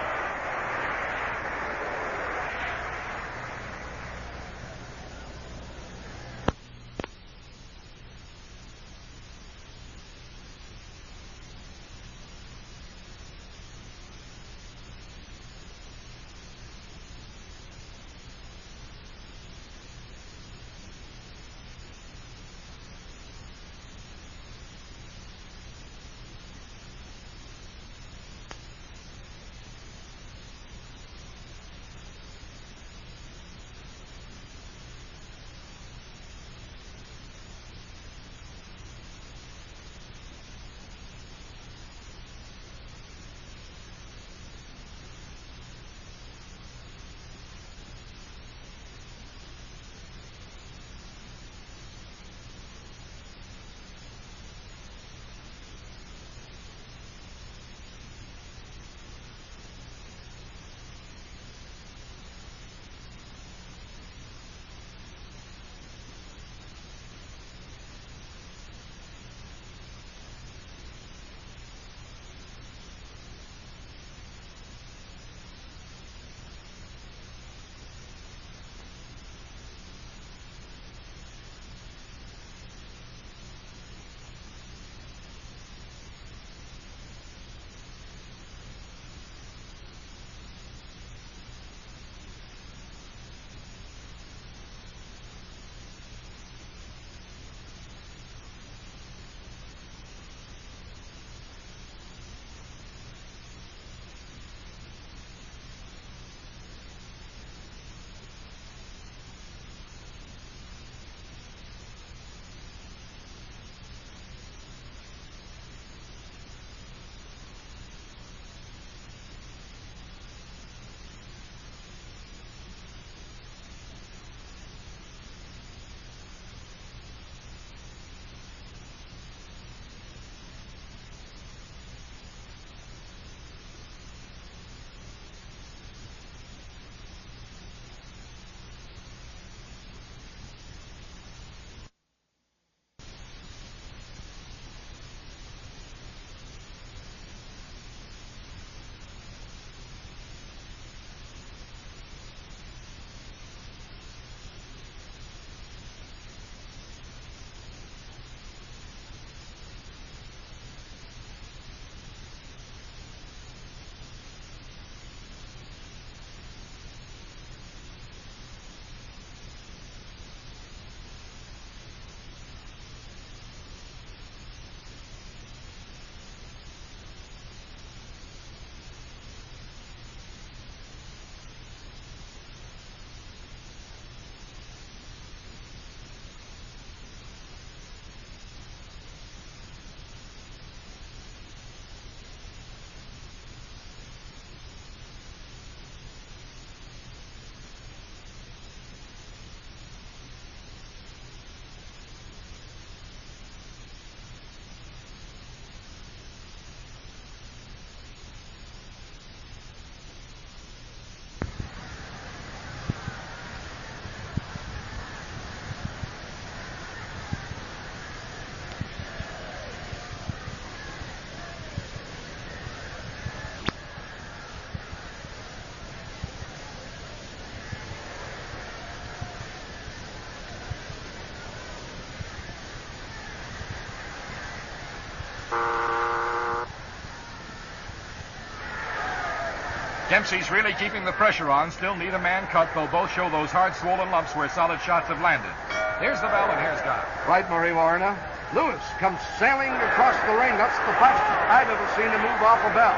Dempsey's really keeping the pressure on. Still need a man cut, though both show those hard swollen lumps where solid shots have landed. Here's the bell, and here's God.
Right, Murray Warner. Lewis comes sailing across the ring. That's the fastest I've ever seen him move off a bell.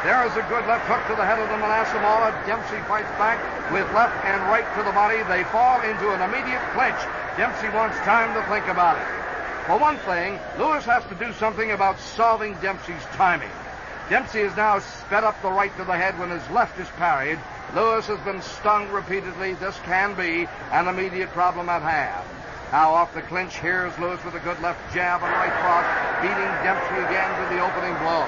There is a good left hook to the head of the Manasseh Mauler. Dempsey fights back with left and right to the body. They fall into an immediate clinch. Dempsey wants time to think about it. For one thing, Lewis has to do something about solving Dempsey's timing. Dempsey has now sped up the right to the head when his left is parried. Lewis has been stung repeatedly. This can be an immediate problem at hand. Now off the clinch, here's Lewis with a good left jab and right cross, beating Dempsey again to the opening blow.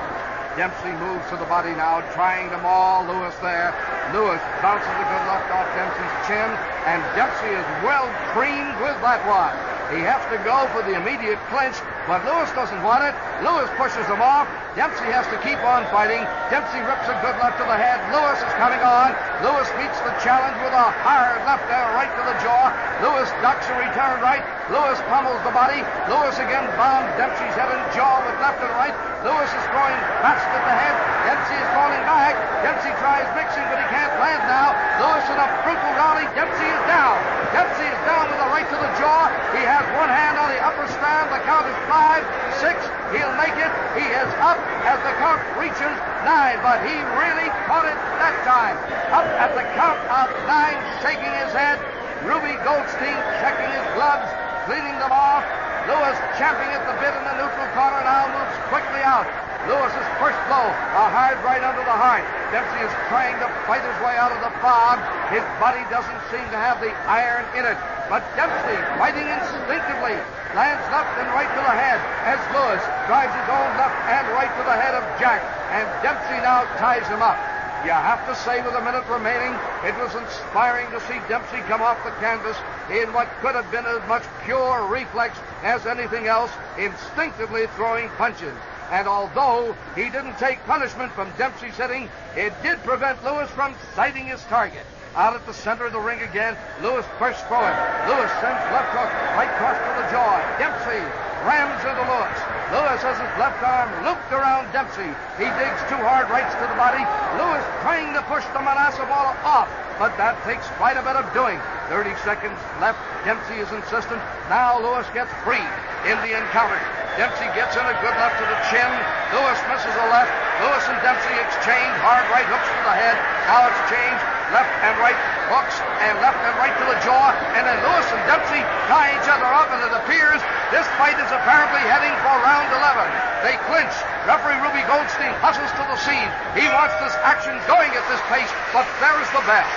Dempsey moves to the body now, trying to maul Lewis there. Lewis bounces a good left off Dempsey's chin, and Dempsey is well creamed with that one. He has to go for the immediate clinch, but Lewis doesn't want it. Lewis pushes him off. Dempsey has to keep on fighting. Dempsey rips a good left to the head. Lewis is coming on. Lewis meets the challenge with a hard left there, right to the jaw. Lewis ducks a return right. Lewis pummels the body. Lewis again bound Dempsey's head and jaw with left and right. Lewis is throwing fast at the head. Dempsey is falling back. Dempsey tries mixing, but he can't land now. Lewis in a brutal rally. Dempsey is down. Dempsey is down with a right to the jaw. He has one hand on the upper stand. The count is 5, 6. He'll make it. He is up as the count reaches 9, but he really caught it that time. Up at the count of 9, shaking his head. Ruby Goldstein checking his gloves, cleaning them off. Lewis champing at the bit in the neutral corner now moves quickly out. Lewis's first blow, a hard right under the heart. Dempsey is trying to fight his way out of the fog. His body doesn't seem to have the iron in it. But Dempsey, fighting instinctively, lands left and right to the head as Lewis drives his own left and right to the head of Jack. And Dempsey now ties him up. You have to say, with a minute remaining, it was inspiring to see Dempsey come off the canvas in what could have been as much pure reflex as anything else, instinctively throwing punches. And although he didn't take punishment from Dempsey's hitting, it did prevent Lewis from sighting his target. Out at the center of the ring again, Lewis bursts forward. Lewis sends left hook right cross to the jaw. Dempsey rams into Lewis. Lewis has his left arm looped around Dempsey. He digs 2 hard rights to the body. Lewis trying to push the Manasseh Mauler off, but that takes quite a bit of doing. 30 seconds left. Dempsey is insistent. Now Lewis gets free in the encounter. Dempsey gets in a good left to the chin. Lewis misses a left. Lewis and Dempsey exchange hard right hooks to the head. Now it's changed. Left and right hooks and left and right to the jaw. And then Lewis and Dempsey tie each other up, and it appears this fight is apparently heading for round 11. They clinch. Referee Ruby Goldstein hustles to the scene. He wants this action going at this pace, but there's the bell.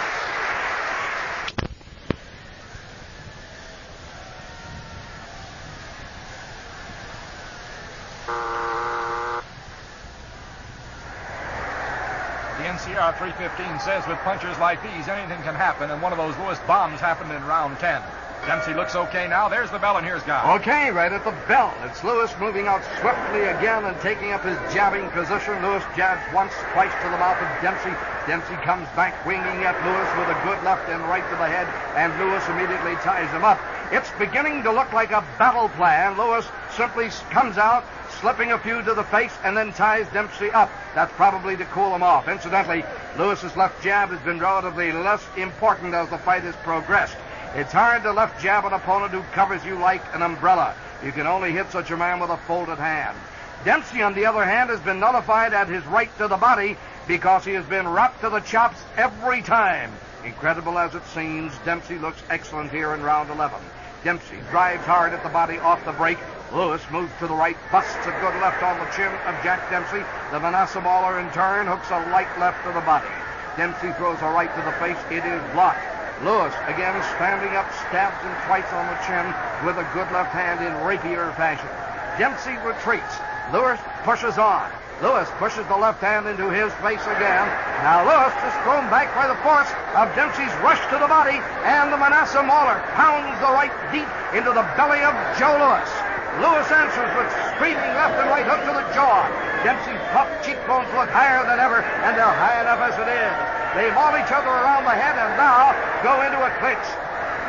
NCR 315 says with punchers like these, anything can happen, and one of those Lewis bombs happened in round 10. Dempsey looks okay now. There's the bell, and here's God.
Okay, right at the bell. It's Lewis moving out swiftly again and taking up his jabbing position. Lewis jabs once, twice to the mouth of Dempsey. Dempsey comes back, winging at Lewis with a good left and right to the head, and Lewis immediately ties him up. It's beginning to look like a battle plan. Lewis simply comes out, slipping a few to the face, and then ties Dempsey up. That's probably to cool him off. Incidentally, Lewis's left jab has been relatively less important as the fight has progressed. It's hard to left jab an opponent who covers you like an umbrella. You can only hit such a man with a folded hand. Dempsey, on the other hand, has been nullified at his right to the body because he has been wrapped to the chops every time. Incredible as it seems, Dempsey looks excellent here in round 11. Dempsey drives hard at the body off the break. Lewis moves to the right, busts a good left on the chin of Jack Dempsey. The Manasseh Mauler in turn hooks a light left to the body. Dempsey throws a right to the face. It is blocked. Lewis again standing up, stabs him twice on the chin with a good left hand in rapier fashion. Dempsey retreats. Lewis pushes on. Lewis pushes the left hand into his face again. Now Lewis is thrown back by the force of Dempsey's rush to the body, and the Manasseh Mauler pounds the right deep into the belly of Joe Lewis. Lewis answers with screaming left and right hook to the jaw. Dempsey's puffed cheekbones look higher than ever, and they're high enough as it is. They maul each other around the head and now go into a clinch.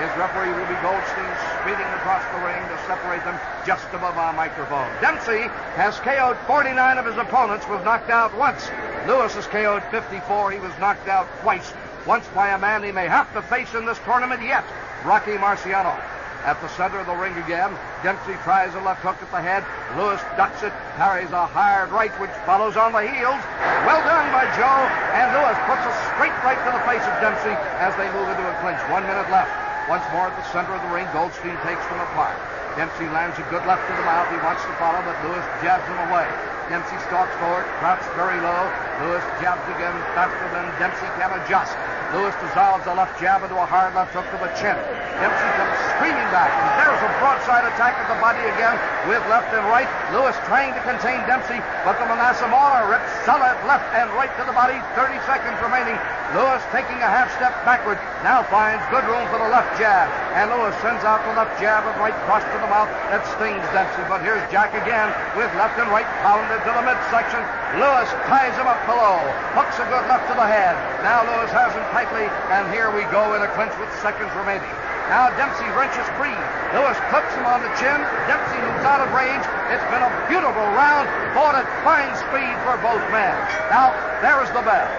is referee Ruby Goldstein speeding across the ring to separate them just above our microphone. Dempsey has KO'd 49 of his opponents, was knocked out once. Lewis has KO'd 54. He was knocked out twice. Once by a man he may have to face in this tournament yet, Rocky Marciano. At the center of the ring again, Dempsey tries a left hook at the head. Lewis ducks it, parries a hard right, which follows on the heels. Well done by Joe, and Lewis puts a straight right to the face of Dempsey as they move into a clinch. 1 minute left. Once more at the center of the ring, Goldstein takes them apart. Dempsey lands a good left to the mouth. He wants to follow, but Lewis jabs him away. Dempsey stalks forward, crouched very low. Lewis jabs again faster than Dempsey can adjust. Lewis dissolves a left jab into a hard left hook to the chin. Dempsey comes screaming back, and there's a broadside attack at the body again with left and right. Lewis trying to contain Dempsey, but the Manasseh Mauler rips solid left and right to the body. 30 seconds remaining. Lewis taking a half step backward, now finds good room for the left jab, and Lewis sends out the left jab and right cross to the mouth that stings Dempsey. But here's Jack again with left and right pounded to the midsection. Lewis ties him up below, hooks a good left to the head. Now Lewis has him tightly, and here we go in a clinch with seconds remaining. Now Dempsey wrenches free. Lewis clips him on the chin. Dempsey moves out of range. It's been a beautiful round, fought at fine speed for both men. Now, there's the bell.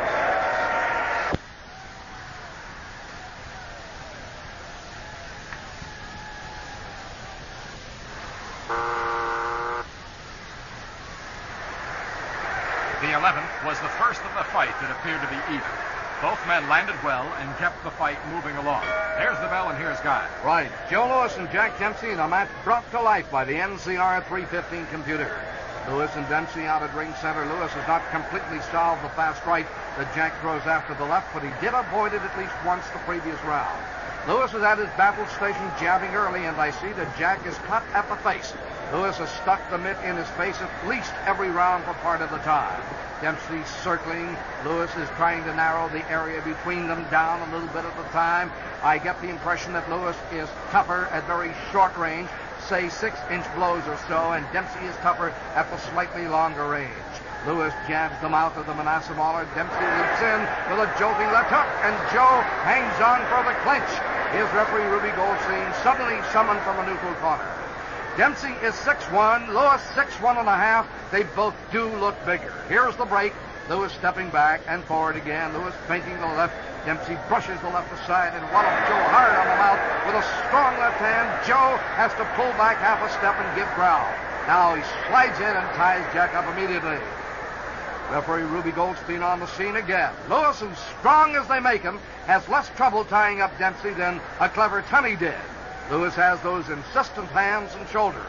The 11th was the first of the fight that appeared to be even. Both men landed well and kept the fight moving along. There's the bell, and here's Guy.
Right. Joe Lewis and Jack Dempsey in a match brought to life by the NCR 315 computer. Lewis and Dempsey out at ring center. Lewis has not completely solved the fast right that Jack throws after the left, but he did avoid it at least once the previous round. Lewis is at his battle station jabbing early, and I see that Jack is cut at the face. Lewis has stuck the mitt in his face at least every round for part of the time. Dempsey circling. Lewis is trying to narrow the area between them down a little bit at a time. I get the impression that Lewis is tougher at very short range, say 6-inch blows or so, and Dempsey is tougher at the slightly longer range. Lewis jabs the mouth of the Manasseh Mauler. Dempsey leaps in with a jolting left hook, and Joe hangs on for the clinch. Here's referee Ruby Goldstein suddenly summoned from a neutral corner. Dempsey is 6'1", Lewis 6'1.5". They both do look bigger. Here's the break. Lewis stepping back and forward again. Lewis feinting the left. Dempsey brushes the left aside and wallops Joe hard on the mouth with a strong left hand. Joe has to pull back half a step and give ground. Now he slides in and ties Jack up immediately. Referee Ruby Goldstein on the scene again. Lewis, who's strong as they make him, has less trouble tying up Dempsey than a clever Tunney did. Lewis has those insistent hands and shoulders,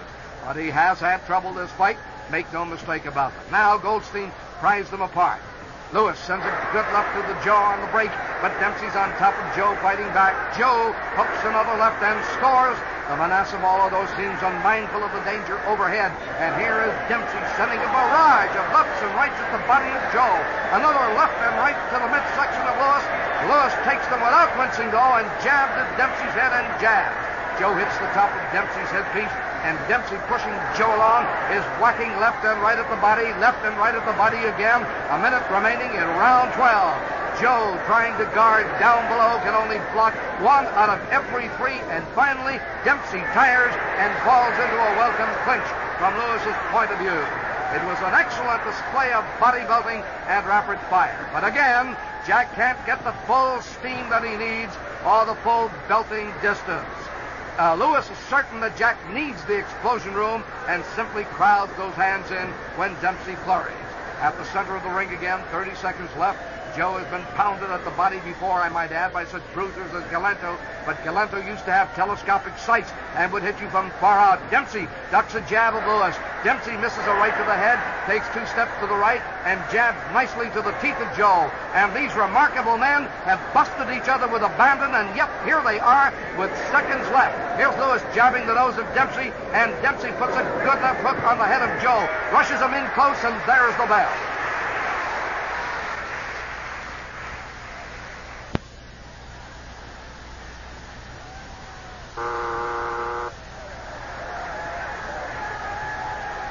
but he has had trouble this fight. Make no mistake about it. Now Goldstein pries them apart. Lewis sends a good left to the jaw on the break, but Dempsey's on top of Joe fighting back. Joe hooks another left and scores. The Manasseh Mauler, though, seems unmindful of the danger overhead. And here is Dempsey sending a barrage of lefts and rights at the body of Joe. Another left and right to the midsection of Lewis. Lewis takes them without wincing, though, and jabs at Dempsey's head and jabs. Joe hits the top of Dempsey's headpiece, and Dempsey, pushing Joe along, is whacking left and right at the body, left and right at the body again. A minute remaining in round 12. Joe, trying to guard down below, can only block 1 out of every 3, and finally Dempsey tires and falls into a welcome clinch from Lewis's point of view. It was an excellent display of bodybuilding and rapid fire. But again, Jack can't get the full steam that he needs or the full belting distance. Lewis is certain that Jack needs the explosion room and simply crowds those hands in when Dempsey flurries. At the center of the ring again, 30 seconds left. Joe has been pounded at the body before, I might add, by such bruisers as Galento, but Galento used to have telescopic sights and would hit you from far out. Dempsey ducks a jab of Lewis. Dempsey misses a right to the head, takes 2 steps to the right, and jabs nicely to the teeth of Joe. And these remarkable men have busted each other with abandon, and yet here they are with seconds left. Here's Lewis jabbing the nose of Dempsey, and Dempsey puts a good left hook on the head of Joe, rushes him in close, and there's the bell.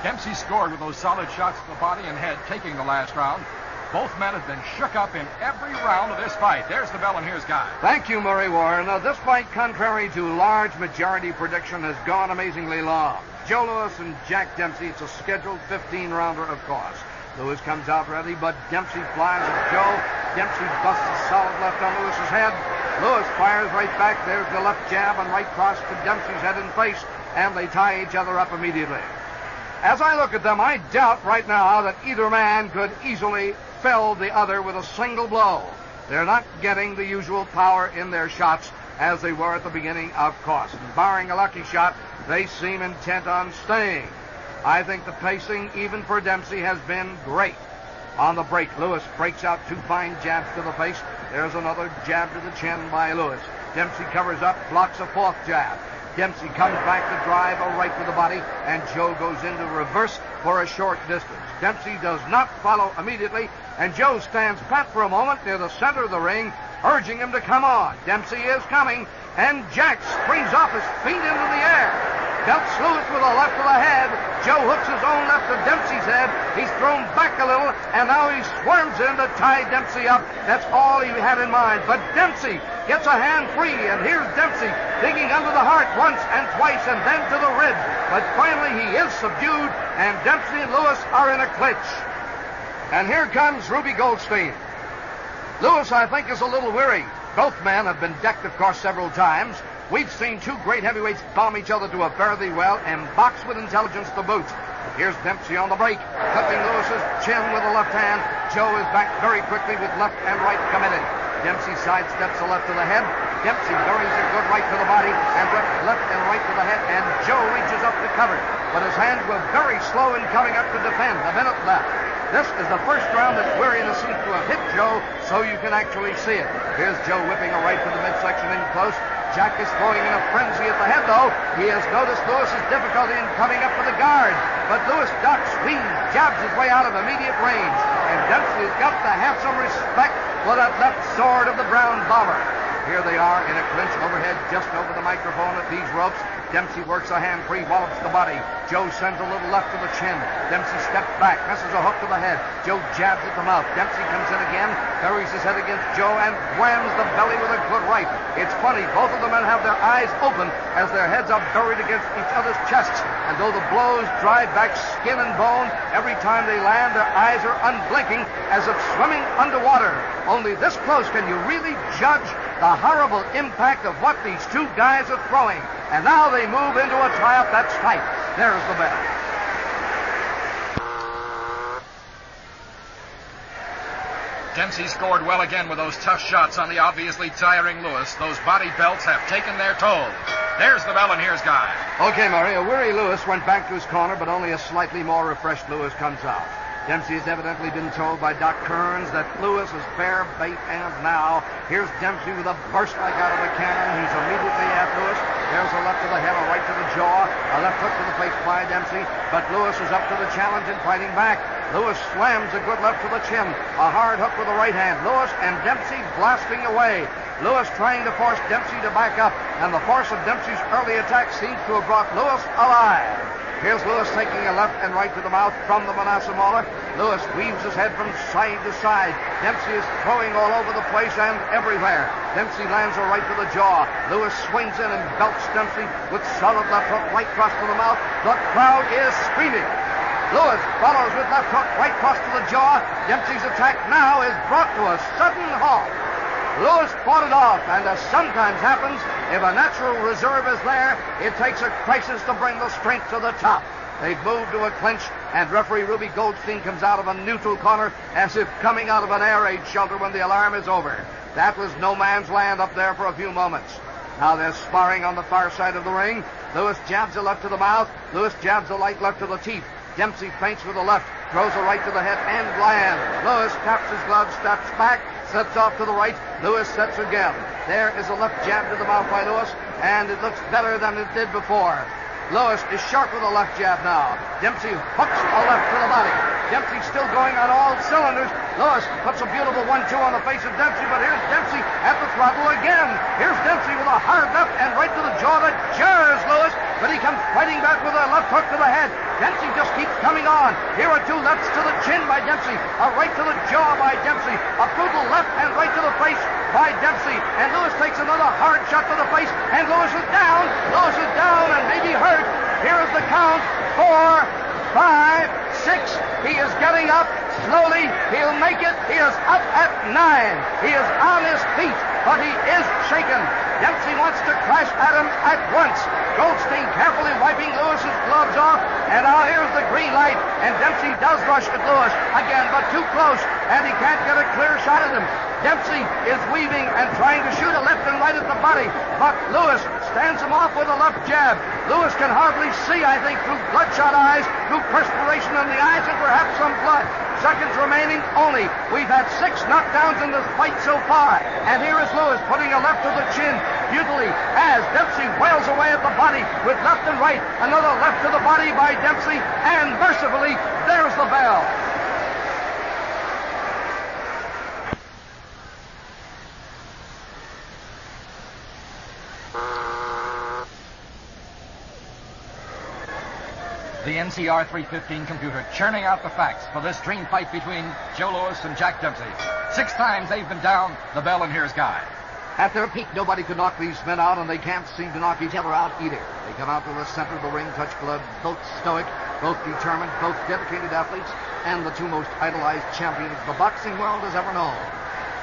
Dempsey scored with those solid shots to the body and head, taking the last round. Both men have been shook up in every round of this fight. There's the bell, and here's Guy.
Thank you, Murray Warren. Now, this fight, contrary to large majority prediction, has gone amazingly long. Joe Louis and Jack Dempsey, it's a scheduled 15-rounder, of course. Louis comes out ready, but Dempsey flies at Joe. Dempsey busts a solid left on Lewis's head. Louis fires right back. There's the left jab and right cross to Dempsey's head and face, and they tie each other up immediately. As I look at them, I doubt right now that either man could easily fell the other with a single blow. They're not getting the usual power in their shots as they were at the beginning, of course. And barring a lucky shot, they seem intent on staying. I think the pacing, even for Dempsey, has been great. On the break, Louis breaks out two fine jabs to the face. There's another jab to the chin by Louis. Dempsey covers up, blocks a fourth jab. Dempsey comes back to drive a right to the body, and Joe goes into reverse for a short distance. Dempsey does not follow immediately, and Joe stands pat for a moment near the center of the ring, urging him to come on. Dempsey is coming, and Jack springs off his feet into the air. Belts Louis with a left to the head. Joe hooks his own left to Dempsey's head. He's thrown back a little, and now he swerves in to tie Dempsey up. That's all he had in mind. But Dempsey gets a hand free, and here's Dempsey digging under the heart once and twice, and then to the ribs. But finally he is subdued, and Dempsey and Louis are in a clinch. And here comes Ruby Goldstein. Louis, I think, is a little weary. Both men have been decked, of course, several times. We've seen two great heavyweights bomb each other to a fairly well and box with intelligence to boot. Here's Dempsey on the break, clipping Lewis's chin with a left hand. Joe is back very quickly with left and right committed. Dempsey sidesteps a left to the head. Dempsey buries a good right to the body and left and right to the head, and Joe reaches up to cover. But his hands were very slow in coming up to defend. A minute left. This is the first round that weariness seems to have hit Joe, so you can actually see it. Here's Joe whipping a right to the midsection in close. Jack is throwing in a frenzy at the head, though. He has noticed Lewis's difficulty in coming up for the guard. But Louis ducks, swings, jabs his way out of immediate range. And Dempsey's got to have some respect for that left sword of the Brown Bomber. Here they are in a clinch overhead, just over the microphone at these ropes. Dempsey works a hand free, wallops the body. Joe sends a little left to the chin. Dempsey steps back, misses a hook to the head. Joe jabs at the mouth. Dempsey comes in again, buries his head against Joe, and whams the belly with a good right. It's funny, both of the men have their eyes open as their heads are buried against each other's chests. And though the blows drive back skin and bone, every time they land, their eyes are unblinking as if swimming underwater. Only this close can you really judge the horrible impact of what these two guys are throwing. And now they move into a tie-up that's tight. There's the bell.
Dempsey scored well again with those tough shots on the obviously tiring Louis. Those body belts have taken their toll. There's the bell, and here's Guy.
Okay, Murray, a weary Louis went back to his corner, but only a slightly more refreshed Louis comes out. Dempsey has evidently been told by Doc Kearns that Louis is fair bait, and now here's Dempsey with a burst like out of a cannon. He's immediately at Louis. There's a left to the head, a right to the jaw, a left hook to the face by Dempsey, but Louis is up to the challenge and fighting back. Louis slams a good left to the chin, a hard hook with the right hand. Louis and Dempsey blasting away. Louis trying to force Dempsey to back up, and the force of Dempsey's early attack seems to have brought Louis alive. Here's Louis taking a left and right to the mouth from the Manasseh Mauler. Louis weaves his head from side to side. Dempsey is throwing all over the place and everywhere. Dempsey lands a right to the jaw. Louis swings in and belts Dempsey with solid left hook right cross to the mouth. The crowd is screaming. Louis follows with left hook right cross to the jaw. Dempsey's attack now is brought to a sudden halt. Louis fought it off, and as sometimes happens, if a natural reserve is there, it takes a crisis to bring the strength to the top. They've moved to a clinch, and referee Ruby Goldstein comes out of a neutral corner as if coming out of an air raid shelter when the alarm is over. That was no man's land up there for a few moments. Now they're sparring on the far side of the ring. Louis jabs a left to the mouth. Louis jabs a light left to the teeth. Dempsey feints with a left, throws a right to the head, and lands. Louis taps his glove, steps back, sets off to the right. Louis sets again. There is a left jab to the mouth by Louis, and it looks better than it did before. Louis is sharp with a left jab now. Dempsey hooks a left to the body. Dempsey still going on all cylinders. Louis puts a beautiful 1-2 on the face of Dempsey, but here's Dempsey at the throttle again. Here's Dempsey
Dempsey with a hard left and right to the jaw that jars Lewis, but he comes fighting back with a left hook to the head. Dempsey just keeps coming on. Here are two lefts to the chin by Dempsey, a right to the jaw by Dempsey, a brutal left and right to the face by Dempsey, and Lewis takes another hard shot to the face, and Lewis is down. Lewis is down and maybe hurt. Here is the count. 4, 5, 6. He is getting up slowly. He'll make it. He is up at 9. He is on his feet, but he is shaken. Dempsey wants to crash at him at once. Goldstein carefully wiping Lewis's gloves off, and now here's the green light, and Dempsey does rush at Lewis again, but too close, and he can't get a clear shot at him. Dempsey is weaving and trying to shoot a left and right at the body, but Lewis stands him off with a left jab. Lewis can hardly see, I think, through bloodshot eyes, through perspiration in the eyes, and perhaps some blood. Seconds remaining only. We've had 6 knockdowns in this fight so far. And here is Lewis putting a left to the chin futilely as Dempsey wails away at the body with left and right. Another left to the body by Dempsey, and mercifully, there's the bell.
The NCR 315 computer churning out the facts for this dream fight between Joe Louis and Jack Dempsey. 6 times they've been down. The bell, and here's Guy.
At their peak, nobody could knock these men out, and they can't seem to knock each other out either. They come out to the center of the ring, touch blood, both stoic, both determined, both dedicated athletes, and the 2 most idolized champions the boxing world has ever known.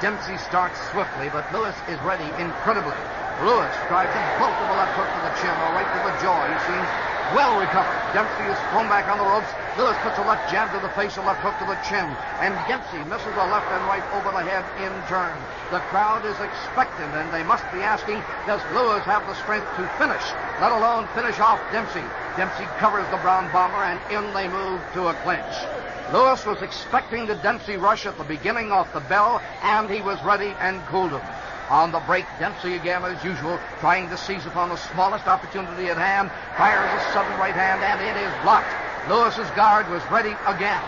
Dempsey starts swiftly, but Louis is ready incredibly. Louis drives him both with a left hook to the chin or right to the jaw. He seems well recovered. Dempsey is thrown back on the ropes. Louis puts a left jab to the face, a left hook to the chin, and Dempsey misses a left and right over the head in turn. The crowd is expectant, and they must be asking, does Louis have the strength to finish, let alone finish off Dempsey? Dempsey covers the brown bomber, and in they move to a clinch. Louis was expecting the Dempsey rush at the beginning of the bell, and he was ready and cooled him. On the break, Dempsey again, as usual, trying to seize upon the smallest opportunity at hand, fires a sudden right hand, and it is blocked. Lewis's guard was ready again,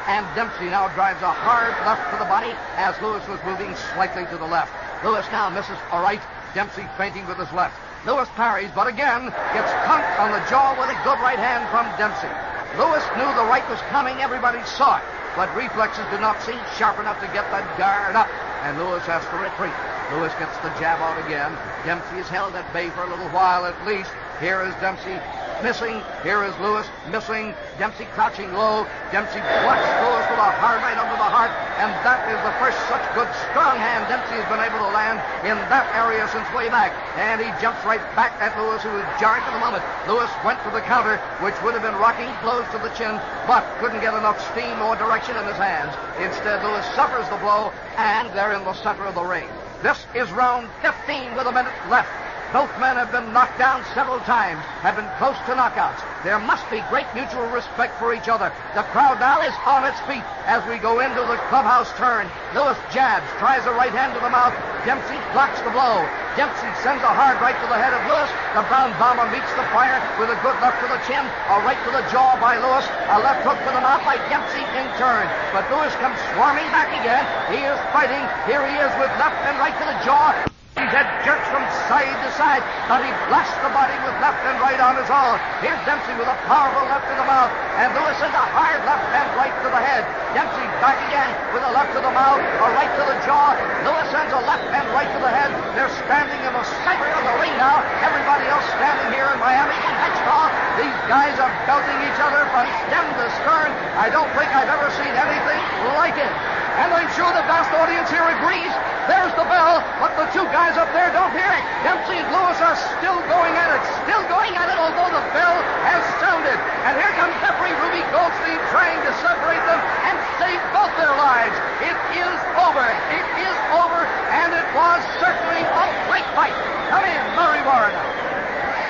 and Dempsey now drives a hard left to the body as Louis was moving slightly to the left. Louis now misses a right, Dempsey feinting with his left. Louis parries, but again gets conked on the jaw with a good right hand from Dempsey. Louis knew the right was coming, everybody saw it, but reflexes did not seem sharp enough to get that guard up, and Louis has to retreat. Louis gets the jab out again. Dempsey is held at bay for a little while at least. Here is Dempsey missing. Here is Louis missing. Dempsey crouching low. Dempsey blocks Louis with a hard right under the heart, and that is the first such good strong hand Dempsey has been able to land in that area since way back. And he jumps right back at Louis, who is jarred for the moment. Louis went for the counter, which would have been rocking blows to the chin, but couldn't get enough steam or direction in his hands. Instead, Louis suffers the blow, and they're in the center of the ring. This is round 15 with a minute left. Both men have been knocked down several times, have been close to knockouts. There must be great mutual respect for each other. The crowd now is on its feet as we go into the clubhouse turn. Louis jabs, tries a right hand to the mouth. Dempsey blocks the blow. Dempsey sends a hard right to the head of Louis. The brown bomber meets the fire with a good left to the chin, a right to the jaw by Louis, a left hook to the mouth by Dempsey in turn. But Louis comes swarming back again. He is fighting. Here he is with left and right to the jaw. His head jerks from side to side, but he blasts the body with left and right on his own. Here's Dempsey with a powerful left to the mouth, and Louis sends a hard left and right to the head. Dempsey back again with a left to the mouth, a right to the jaw. Louis sends a left and right to the head. They're standing in the center of the ring now. Everybody else standing here in Miami and Hall. These guys are belting each other from stem to stern. I don't think I've ever seen anything like it. And I'm sure the vast audience here agrees. There's the bell, but the 2 guys up there don't hear it. Dempsey and Louis are still going at it, although the bell has sounded. And here comes referee Ruby Goldstein trying to separate them and save both their lives. It is over. It is over, and it was certainly a great fight. Come in, Murray Warren.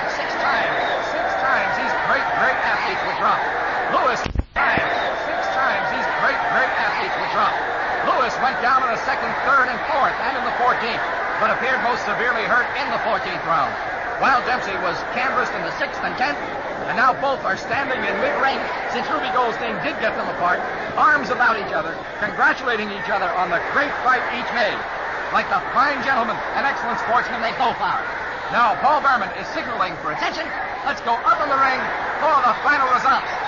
6 times these great athletes were dropped. Louis, 6 times these great athletes were dropped. Louis went down in the 2nd, 3rd, and 4th, and in the 14th, but appeared most severely hurt in the 14th round. While Dempsey was canvassed in the 6th and 10th, and now both are standing in mid-ring since Ruby Goldstein did get them apart, arms about each other, congratulating each other on the great fight each made. like the fine gentlemen and excellent sportsmen they both are. Now, Paul Behrman is signaling for attention. Let's go up in the ring for the final results.